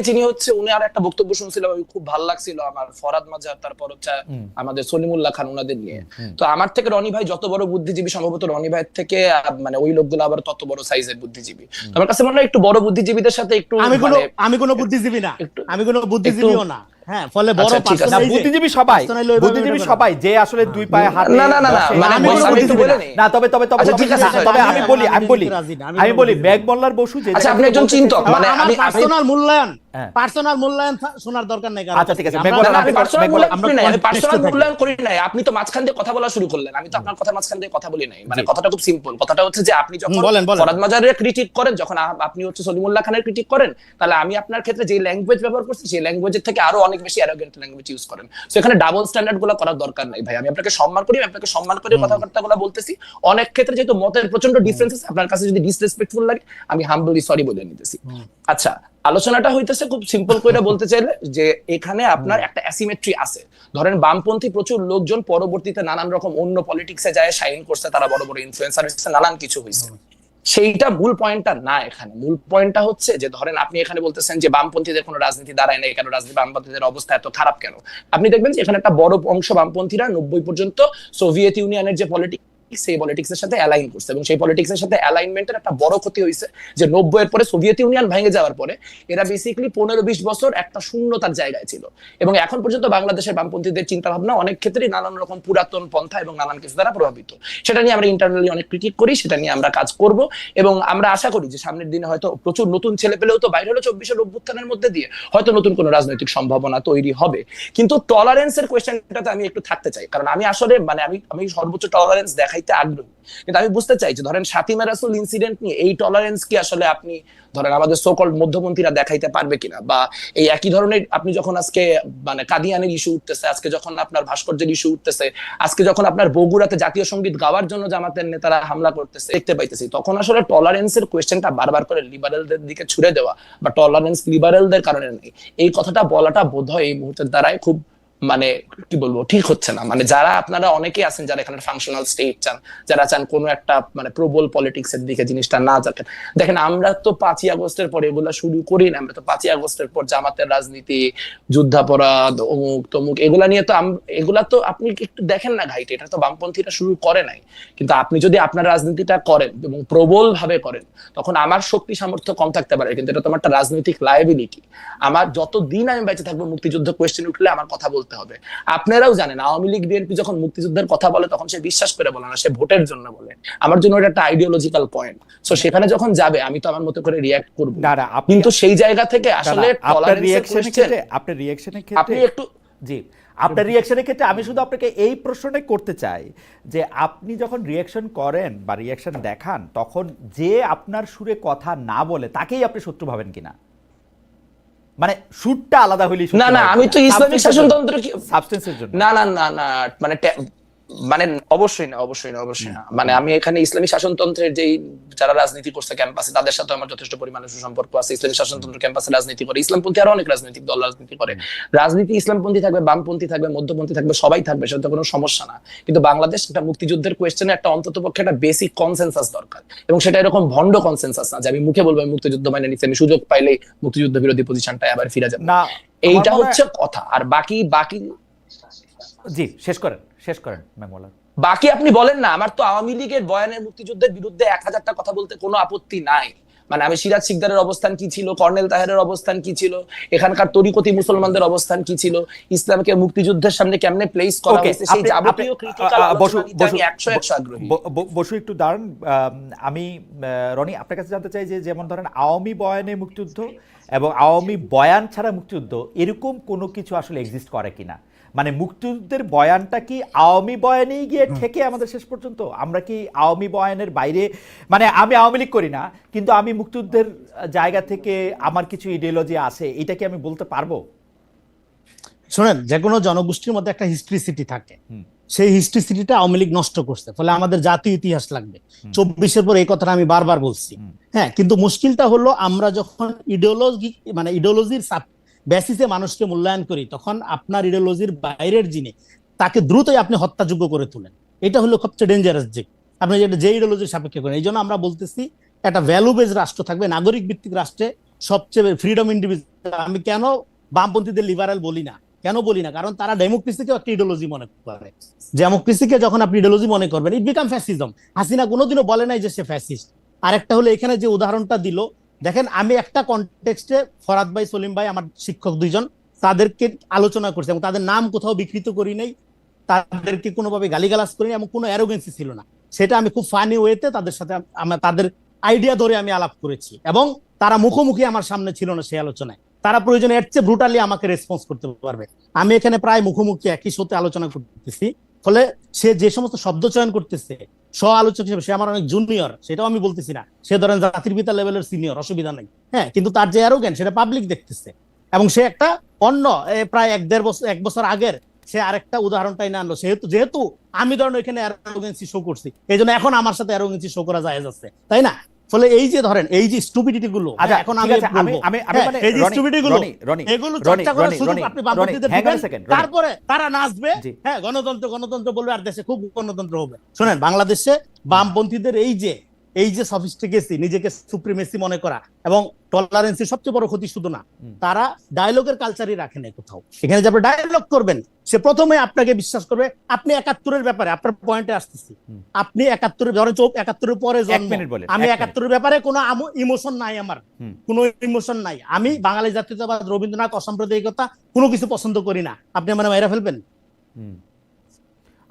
C: চিনি হচ্ছে উনি আর একটা বক্তব্য শুনছিলাম, খুব ভালো লাগছিল আমার, ফরাদ মাজার, তারপর হচ্ছে আমাদের সলিমুল্লাহ খান, ওনাদের নিয়ে। তো আমার থেকে রনি ভাই যত বড় বুদ্ধিজীবী, সম্ভবত রনি ভাইয়ের থেকে মানে ওই লোকগুলো আবার তত বড় সাইজের বুদ্ধিজীবী। আমার কাছে মনে হয় একটু বড় বুদ্ধিজীবীদের সাথে একটু,
B: আমি কোনো বুদ্ধিজীবী না, আমি কোনো বুদ্ধিজীবীও না, হ্যাঁ, ফলে বড়
A: বুদ্ধিজীবী সবাই যে আসলে দুই পায়ে হাত,
C: না তবে
A: আমি বলি মেঘমল্লার বসু যে
C: আপনি একজন চিন্তক, মানে আমি
B: পার্সোনাল মূল্যায়ন শোনার দরকার নাই।
A: আচ্ছা ঠিক আছে,
C: আমি পার্সোনাল মূল্যায়ন করি নাই, আপনি তো মাঝখান দিয়ে কথা বলা শুরু করলেন, আমি তো আপনার কথা মাঝখান দিয়ে কথা বলি নাই। মানে কথাটা খুব সিম্পল, কথাটা হচ্ছে যে আপনি যখন ফরাদ মাজারের ক্রিটিক করেন, যখন আপনি হচ্ছে সলিমুল্লাহ খানের ক্রিটিক করেন, তাহলে আমি আপনার ক্ষেত্রে যে ল্যাঙ্গুয়েজ ব্যবহার করছি সেই ল্যাঙ্গুয়েজের থেকে আরো অনেক বেশি অ্যারোগেন্ট ল্যাঙ্গুয়েজ ইউজ করেন। সো এখানে ডাবল স্ট্যান্ডার্ড গুলো করার দরকার নাই ভাই। আমি আপনাকে সম্মান করি, আপনাকে সম্মান করে কথাবার্তাগুলো বলতেছি। অনেক ক্ষেত্রে যেহেতু মতের প্রচন্ড ডিফারেন্সেস, আপনার কাছে যদি ডিসরেসপেক্টফুল লাগে আমি হাম্বলি সরি বলে নিতেছি। আচ্ছা, আলোচনাটা হইতেছে খুব সিম্পল করে বলতে চাইলে যে এখানে আপনার একটা অ্যাসিমেট্রি আছে। ধরেন বামপন্থী প্রচুর লোকজন পরবর্তীতে নানান রকম অন্য পলিটিক্সে যায় শাইন করছে, তারা বড় বড় ইনফ্লুয়েন্সার হচ্ছে, নানান কিছু হয়েছে। সেইটা মূল পয়েন্টটা না, এখানে মূল পয়েন্টটা হচ্ছে যে ধরেন আপনি এখানে বলতেছেন যে বামপন্থীদের কোনো রাজনীতি দাঁড়ায় না, কেন রাজনীতি, বামপন্থীদের অবস্থা এত খারাপ কেন? আপনি দেখবেন যে এখানে একটা বড় অংশ বামপন্থীরা 90 পর্যন্ত সোভিয়েত ইউনিয়নের যে পলিটিক্স, সেই পলিটিক্সের সাথে অ্যালাইন করছে, এবং সেই পলিটিক্সের সাথে অ্যালাইনমেন্টের একটা বড় ক্ষতি হয়েছে যে 90 এর পরে সোভিয়েত ইউনিয়ন ভেঙে যাওয়ার পরে এরা বেসিক্যালি 15-20 বছর একটা শূন্যতার জায়গায় ছিল। এবং এখন পর্যন্ত বাংলাদেশের বামপন্থীদের চিন্তা ভাবনা অনেক ক্ষেত্রেই নানান রকম পুরাতন পন্থা এবং নানান কিছু দ্বারা প্রভাবিত। সেটা নিয়ে আমরা ইন্টারনালি অনেক ক্রিটিক করি, সেটা নিয়ে আমরা কাজ করব, এবং আমরা আশা করি যে সামনের দিনে হয়তো প্রচুর নতুন ছেলে পেলেও তো বাইরে হলো 24-এর অভ্যুত্থানের মধ্যে দিয়ে হয়তো নতুন কোনো রাজনৈতিক সম্ভাবনা তৈরি হবে। কিন্তু টলারেন্সের কোয়েশ্চেনটাতে আমি একটু থাকতে চাই, কারণ আমি আসলে মানে আমি সর্বোচ্চ টলারেন্স দেখাইতে আগ্রহী। কিন্তু আমি বুঝতে চাই যে ধরেন ফাতিমা রাসূল ইনসিডেন্ট নিয়ে এই টলারেন্স কি আসলে আপনি ধরেন আমাদের সোকল্ড মধ্যপন্থীরা দেখাইতে পারবে কিনা, বা এই একই ধরনের আপনি যখন আজকে মানে কাদিয়ানের ইস্যু উঠতেছে, আজকে যখন আপনার ভাস্কর্যের ইস্যু উঠতেছে, আজকে যখন আপনার বগুড়াতে জাতীয় সঙ্গীত গাওয়ার জন্য জামাতের নেতারা হামলা করতেছে দেখতে পাইতেছি, তখন আসলে টলারেন্সের কোয়েশ্চেনটা বারবার করে লিবারেলদের দিকে ছুড়ে দেওয়া বা টলারেন্স লিবারেলদের কারণে নেই, এই কথাটা বলাটা বোধহয় এই মুহূর্তের দ্বারাই খুব মানে কি বলবো ঠিক হচ্ছে না। মানে যারা আপনারা অনেকেই আছেন যারা এখানে ফাংশনাল স্টেট চান, যারা চান কোনো একটা মানে প্রবল পলিটিক্স এর দিকে জিনিসটা না যাবেন। দেখেন আমরা তো 5ই আগস্টের পর এগুলা শুরু করি না, আমরা তো 5ই আগস্টের পর জামাতের রাজনীতি, যুদ্ধাপরাধ, অমুক তমুক, এগুলা নিয়ে তো এগুলা তো আপনি একটু দেখেন না ঘাইটে, এটা তো বামপন্থীরা শুরু করে নাই। কিন্তু আপনি যদি আপনার রাজনীতিটা করেন এবং প্রবল ভাবে করেন, তখন আমার শক্তি সামর্থ্য কম থাকতে পারে, কিন্তু এটা তো একটা রাজনৈতিক লায়াবিলিটি। আমার যতদিন আমি বেঁচে থাকবো মুক্তিযুদ্ধ কোয়েশ্চেন উঠলে আমার কথা বলতে হবে। আপনারাও জানেন আওয়ামী লীগ বিএনপি যখন মুক্তিযুদ্ধের কথা বলে তখন সে বিশ্বাস করে বলে না, সে ভোটের জন্য বলে। আমার জন্য এটা একটা আইডিওলজিক্যাল পয়েন্ট। সো সেখানে যখন যাবে আমি তো আমার মতো করে রিঅ্যাক্ট করব, কিন্তু সেই জায়গা থেকে আসলে
A: আপনার রিঅ্যাকশনের ক্ষেত্রে
C: আপনি একটু
A: জি আপনার রিয়াকশনের ক্ষেত্রে আমি শুধু আপনাকে এই প্রশ্নটাই করতে চাই যে আপনি যখন রিয়াকশন করেন বা রিয়াকশন দেখান তখন যে আপনার সুরে কথা না বলে তাকেই আপনি শত্রু ভাবেন কিনা, মানে সুরটা আলাদা হইলেই
C: না না, আমি তো ইসলামিক শাসনতন্ত্র
A: সাবস্টেন্সের জন্য
C: না না না না, মানে মানে অবশ্যই না, অবশ্যই না, অবশ্যই না। মানে আমি এখানে ইসলামী শাসনতন্ত্রের যেই যারা রাজনীতি করছে ক্যাম্পাসে তাদের সাথে আমার যথেষ্ট পরিমাণে সুসম্পর্ক আছে। ইসলামী শাসনতন্ত্র ক্যাম্পাসে রাজনীতি করে ইসলামপন্থী আরো অনেক রাজনৈতিক দল রাজনীতি করে। রাজনীতি ইসলামপন্থী থাকবে, বামপন্থী থাকবে, মধ্যপন্থী থাকবে, সবাই থাকবে, সেটা কোনো সমস্যা না। কিন্তু বাংলাদেশ একটা মুক্তিযুদ্ধের কোয়েশ্চেনে একটা অন্ততপক্ষে একটা বেসিক কনসেনসাস দরকার, এবং সেটা এরকম ভণ্ড কনসেনসাস না যে আমি মুখে বলবো আমি মুক্তিযুদ্ধ মানে নিচ্ছি, আমি সুযোগ পাইলেই মুক্তিযুদ্ধ বিরোধী পজিশনটায় আবার ফিরে যাবো
A: না।
C: এইটা হচ্ছে কথা। আর বাকি বাকি
A: জি শেষ করেন মেমোলা।
C: বাকি আপনি বলেন না। আমার তো আওয়ামী লীগের বয়ানের মুক্তিযুদ্ধের বিরুদ্ধে 1000টা কথা বলতে কোনো আপত্তি নাই। মানে আমি সিরাজ শিকদারের অবস্থান কি ছিল, কর্নেল তাহেরের অবস্থান কি ছিল, এখানকার তরিকতি মুসলমানদের অবস্থান কি ছিল, ইসলামকে মুক্তিযুদ্ধের সামনে কেমনে প্লেস করা হয়েছে, সেই যাবতীয় ক্রিটিক্যাল আলোচনা নিতে আমি 100 আগ্রহী।
A: বসু একটু দাঁড়ান। আমি রনি আপনার কাছে জানতে চাই যে যেমন ধরেন আওয়ামী বয়ানে মুক্তিযুদ্ধ এবং আওয়ামী বয়ান ছাড়া মুক্তিযুদ্ধ এরকম কোনো কিছু আসলে এক্সিস্ট করে কিনা, মানে মুক্তিযুদ্ধের বয়ানটা কি আওয়ামী বয়ানেই গিয়ে ঠেকে আমাদের শেষ পর্যন্ত? আমরা কি আওয়ামী বয়ানের বাইরে, মানে আমি আওয়ামী লীগ করি না কিন্তু আমি মুক্তিযুদ্ধের জায়গা থেকে আমার কিছু ইডিওলজি আছে, এটা কি আমি বলতে পারবো?
B: শোনেন, যে কোনো জনগোষ্ঠীর মধ্যে একটা হিস্ট্রিসিটি থাকে, সেই হিস্ট্রিসিটিটা আওয়ামী লীগ নষ্ট করছে, ফলে আমাদের জাতীয় ইতিহাস লাগবে। 24-এর পর এই কথাটা আমি বারবার বলছি। হ্যাঁ, কিন্তু মুশকিলটা হলো আমরা যখন ইডিওলজির বেসিসে মানুষকে মূল্যায়ন করি, তখন আপনার ইডিওলজির বাইরের যিনি তাকে দ্রুতই আপনি হত্যাযোগ্য করে তোলেন। এটা হলো সবচেয়ে ডেঞ্জারাস দিক, আপনি যে ইডিওলজির সাপেক্ষে করেন। এই জন্য আমরা বলতেছি একটা ভ্যালু বেজ রাষ্ট্র থাকবে, নাগরিক ভিত্তিক রাষ্ট্রে সবচেয়ে ফ্রিডম ইন্ডিভিজুয়াল। আমি কেন বামপন্থীদের লিবারাল বলি না, কারণ তারা ডেমোক্রেসিকে একটা ইডিওলজি মনে করে। ডেমোক্রেসিকে যখন আপনি ইডিওলজি মনে করবেন, ইট বিকাম ফ্যাসিজম। হাসিনা কোনোদিনও বলে নাই যে সে ফ্যাসিস্ট। আর একটা হলো এখানে যে উদাহরণটা দিল, দেখেন আমি একটা কনটেক্সটে ফরাদ ভাই, সলিম ভাই, আমার শিক্ষক দুইজন, তাদেরকে আলোচনা করছি এবং তাদের নাম কোথাও বিকৃত করি নাই, তাদেরকে কোনোভাবে গালিগালাজ করিনি এবং কোনো অ্যারোগেন্সি ছিল না। সেটা আমি খুব ফানি ওয়েতে তাদের সাথে তাদের আইডিয়া ধরে আমি আলাপ করেছি, এবং তারা মুখোমুখি আমার সামনে ছিল না সেই আলোচনায়। তারা প্রয়োজনে এর চেয়ে ব্রুটালি আমাকে রেসপন্স করতে পারবে। আমি এখানে প্রায় মুখোমুখি একই সাথে আলোচনা করতেছি, ফলে সে যে সমস্ত শব্দ চয়ন করতেছে স্ব আলোচক হিসেবে, সে আমার অনেক জুনিয়র, সেটাও আমি বলতেছি না। সে ধরেন জাতির পিতা লেভেলের সিনিয়র, অসুবিধা নেই। হ্যাঁ, কিন্তু তার যে অ্যারোগেন্স সেটা পাবলিক দেখতেছে, এবং সে একটা অন্য প্রায় 1 বছর আগের সে আরেকটা উদাহরণটাই না আনলো। যেহেতু আমি ধরেন এখানে অ্যারোগেন্সি শো করছি, এই জন্য এখন আমার সাথে অ্যারোগেন্সি শো করা যায় যাচ্ছে, তাই না? ফলে এই যে ধরেন এই যে স্টুপিডিটি গুলো, এখন আমি এই যে স্টুপিডিটি গুলো, এগুলো চর্চা করার সুযোগ আপনি বামপন্থীদের দিবেন, তারপরে তারা নাচবে, হ্যাঁ গণতন্ত্র বলবে, আর দেশে খুব গণতন্ত্র হবে। শুনেন, বাংলাদেশে বামপন্থীদের এই যে সফিস্টিকেসি, নিজেকে সুপ্রিমেসি মনে করা এবং টলারেন্সি সবচেয়ে বড় ক্ষতি শুধু না, তারা ডায়লগের কালচারই রাখে না কোথাও। এখানে যে আপনি ডায়লগ করবেন, সে প্রথমে আপনাকে বিশ্বাস করবে। আপনি 71-এর ব্যাপারে, আপনার পয়েন্টে আসতেছি, আপনি 71-এর ধরেন 71-এর পরে জন্ম, আমি 71-এর ব্যাপারে কোনো ইমোশন নাই, আমার কোনো ইমোশন নাই। আমি বাঙালি জাতীয়তাবাদ, রবীন্দ্রনাথ, অসাম্প্রদায়িকতা কোনো কিছু পছন্দ করি না। আপনি মানে মাইরা ফেলবেন?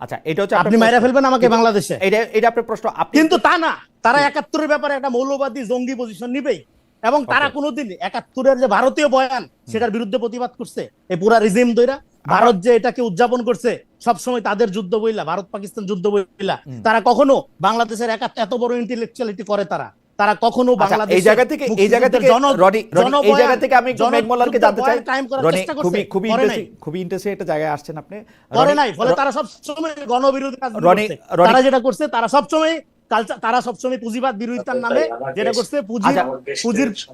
A: আচ্ছা, এটা হচ্ছে
B: আপনি মাইরা ফেলবেন আমাকে বাংলাদেশে?
A: এটা আপনার প্রশ্ন।
B: কিন্তু তা না, তারা 71-এর ব্যাপারে একটা মৌলবাদী জঙ্গি পজিশন নিবেই, এবং তারা কোনোদিন 71-এর যে ভারতীয় বয়ান সেটার বিরুদ্ধে প্রতিবাদ করছে। এই পুরা রিজিম দইরা ভারত যে এটাকে উদযাপন করছে সবসময় তাদের যুদ্ধ বইলা, ভারত পাকিস্তান যুদ্ধ বইলা, তারা কখনো বাংলাদেশের এত বড় ইন্টেলেকচুয়ালিটি করে তারা কখনো বাংলাদেশ
A: এই জায়গা থেকে আমি মেঘমোল্লারকে জানতে চাই। খুবই ইন্টারেস্টিং একটা জায়গায় আসছেন আপনি।
B: করে নাই, ফলে তারা সবসময় গণবিরোধী কাজ করছে। তারা যেটা করছে, তারা সবসময় পুঁজিবাদ বিরোধিতার নামে যেটা করছে,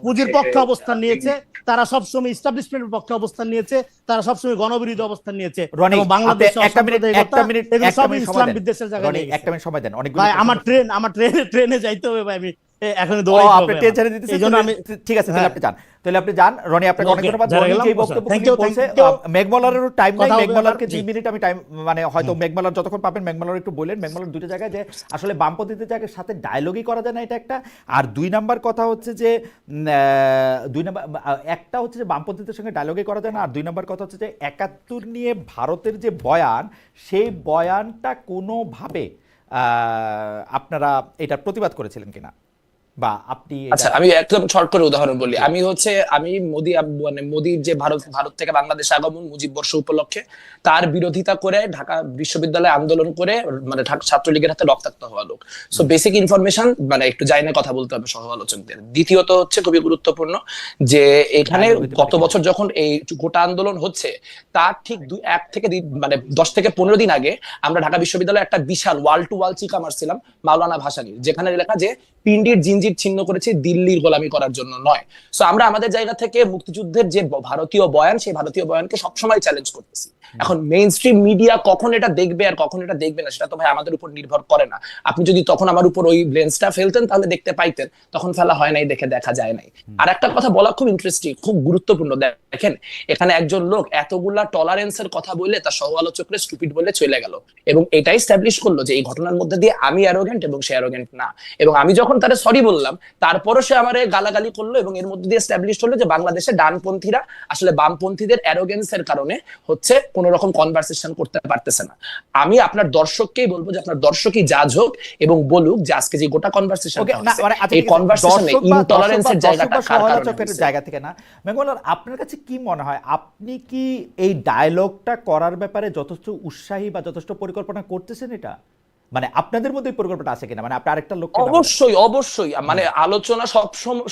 B: পুঁজির পক্ষে অবস্থান নিয়েছে, তারা সবসময় এস্টাবলিশমেন্টের পক্ষে অবস্থান নিয়েছে, তারা সবসময় গণবিরোধী অবস্থান নিয়েছে। বাংলাদেশ ইসলাম বিদ্বেষের জায়গায় নিয়ে গেছে।
A: একটা মিনিট সময় দেন,
B: ভাই আমার ট্রেনে যাইতে হবে ভাই, আমি এখন
A: ঠিক আছে, তাহলে আপনি যান। রনি, আপনাকে অনেক ধন্যবাদ। মেঘমোল্লারেরও টাইম নাই, মেঘমোল্লারকে 2 মিনিট আমি টাইম, মানে হয়তো মেঘমোল্লার যতক্ষণ পাবেন মেঘমোল্লার একটু বললেন। মেঘমোল্লার দুটো জায়গায় যে আসলে বামপন্থীদের জায়গার সাথে ডায়লগই করা যায় না, এটা একটা। আর 2 নাম্বার কথা হচ্ছে যে একটা হচ্ছে যে বামপন্থীদের সঙ্গে ডায়লগই করা যায় না, আর 2 নাম্বার কথা হচ্ছে যে 71 নিয়ে ভারতের যে বয়ান, সেই বয়ানটা কোনোভাবে আপনারা এটার প্রতিবাদ করেছিলেন কিনা? বা আপনি
C: আচ্ছা, আমি একদম শর্ট করে উদাহরণ বলি। আমি মোদির যে ভারত থেকে বাংলাদেশে আগমন মুজিব বর্ষ উপলক্ষে তার বিরোধিতা করে ঢাকা বিশ্ববিদ্যালয়ে আন্দোলন করে মানে ছাত্রলীগের হাতে রক্তাক্ত হওয়া লোক। সো বেসিক ইনফরমেশন মানে একটু জানি না কথা বলতে হবে সহ আলোচকদের। দ্বিতীয়ত হচ্ছে খুবই গুরুত্বপূর্ণ যে এখানে গত বছর যখন এই গোটা আন্দোলন হচ্ছে তার ঠিক 10 থেকে 15 দিন আগে আমরা ঢাকা বিশ্ববিদ্যালয়ে একটা বিশাল ওয়াল টু ওয়াল চিকা মারছিলাম মাওলানা ভাসানীর, যেখানে লেখা যে পিন্ডির জিঞ্জির ছিন্ন করেছে দিল্লির গোলামি করার জন্য নয়। সো আমরা আমাদের জায়গা থেকে মুক্তিযুদ্ধের যে ভারতীয় বয়ান, সেই ভারতীয় বয়ানকে সবসময় চ্যালেঞ্জ করতেছি। এখন মেইন স্ট্রিম মিডিয়া কখন এটা দেখবে আর কখন এটা দেখবে না সেটা তো ভাই আমাদের উপর নির্ভর করে না। আপনি যদি তখন আমার উপর ওই লেন্সটা ফেলতেন তাহলে দেখতে পাইতেন, তখন ফেলা হয় নাই দেখে দেখা যায় নাই। আর একটা কথা বলা খুব ইন্টারেস্টিং, খুব গুরুত্বপূর্ণ। দেখেন এখানে একজন লোক এতগুলা টলারেন্সের কথা বলে তার সহ আলোচকরা স্টুপিড বলে চলে গেল এবং এটাই স্ট্যাবলিশ করলো যে এই ঘটনার মধ্যে দিয়ে আমি অ্যারোগেন্ট এবং সে অ্যারোগেন্ট না। এবং আমি যখন তারে সরি বললাম তারপরও সে আমারে গালাগালি করলো এবং এর মধ্যে দিয়ে স্ট্যাবলিশ হলো যে বাংলাদেশে ডানপন্থীরা আসলে বামপন্থীদের অ্যারোগেন্সের কারণে হচ্ছে কোন রকম কনভারসেশন করতে পারতেছে না। আমি আপনার দর্শককেই বলবো যে আপনার দর্শকই জাজ হোক এবং বলুক যে আজকে যে গোটা কনভারসেশন এই কনভারসেশনে ইনটলারেন্সের জায়গাটা কার কারণে
A: জায়গা থেকে না। মেঘমালার আপনার কাছে কি মনে হয়, আপনি কি এই ডায়লগটা করার ব্যাপারে যথেষ্ট উৎসাহী বা যথেষ্ট পরিকল্পনা করতেছেন? এটা মানে আপনাদের মধ্যে পরিকল্পনা আছে কিনা, মানে আপনি আরেকটা লোক?
C: অবশ্যই মানে আলোচনা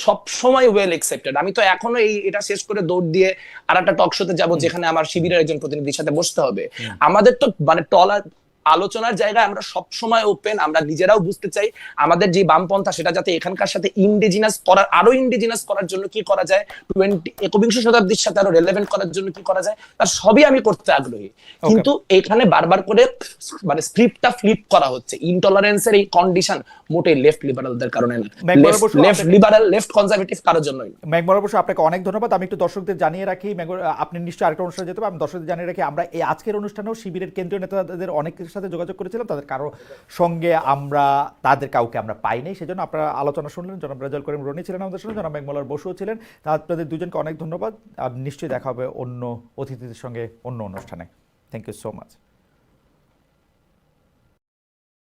C: সব সময় ওয়েল অ্যাকসেপ্টেড। আমি তো এখনো এটা শেষ করে দৌড় দিয়ে আরেকটা টক শোতে যাব যেখানে আমার শিবিরের একজন প্রতিনিধির সাথে বসতে হবে। আমাদের তো মানে আলোচনার জায়গায় আমরা সব সময় ওপেন। আমরা নিজেরাও বুঝতে চাই আমাদের যে বামপন্থা সেটা যাতে এখানকার সাথে আরো ইন্ডিজিনাস করার জন্য কি করা যায়, 21শ শতাব্দীর সাথে আরো রেলেভেন্ট করার জন্য কি করা যায়, তার সবই আমি করতে আগ্রহী। কিন্তু এখানে বারবার করে মানে স্ক্রিপ্টটা ফ্লিপ করা হচ্ছে। ইনটলারেন্সের এই কন্ডিশন মোটেই লেফট লিবারালদের কারণে না, লেফট লিবারাল লেফট কনজারভেটিভ কারোর জন্যই।
A: মেঘমালা বসু, আপনাকে অনেক ধন্যবাদ। আমি একটু দর্শকদের জানিয়ে রাখি, আপনি নিশ্চয়ই আরেকটা অনুষ্ঠানে যেতে হবে, আমি দর্শকদের জানিয়ে রাখি আমরা এই আজকের অনুষ্ঠানেও শিবিরের কেন্দ্রীয় নেতাদের অনেকের সাথে যোগাযোগ করেছিলাম, তাদের কারো সঙ্গে কাউকে আমরা পাইনি। সেজন্য আপনারা আলোচনা শুনলেন, জনাব রেজাউল করিম রনি ছিলেন আমাদের সঙ্গে, জনাব মেঘমালার বসুও ছিলেন। আপনাদের দুজনকে অনেক ধন্যবাদ। আর নিশ্চয়ই দেখা হবে অন্য অতিথিদের সঙ্গে অন্য অনুষ্ঠানে। Thank you so much.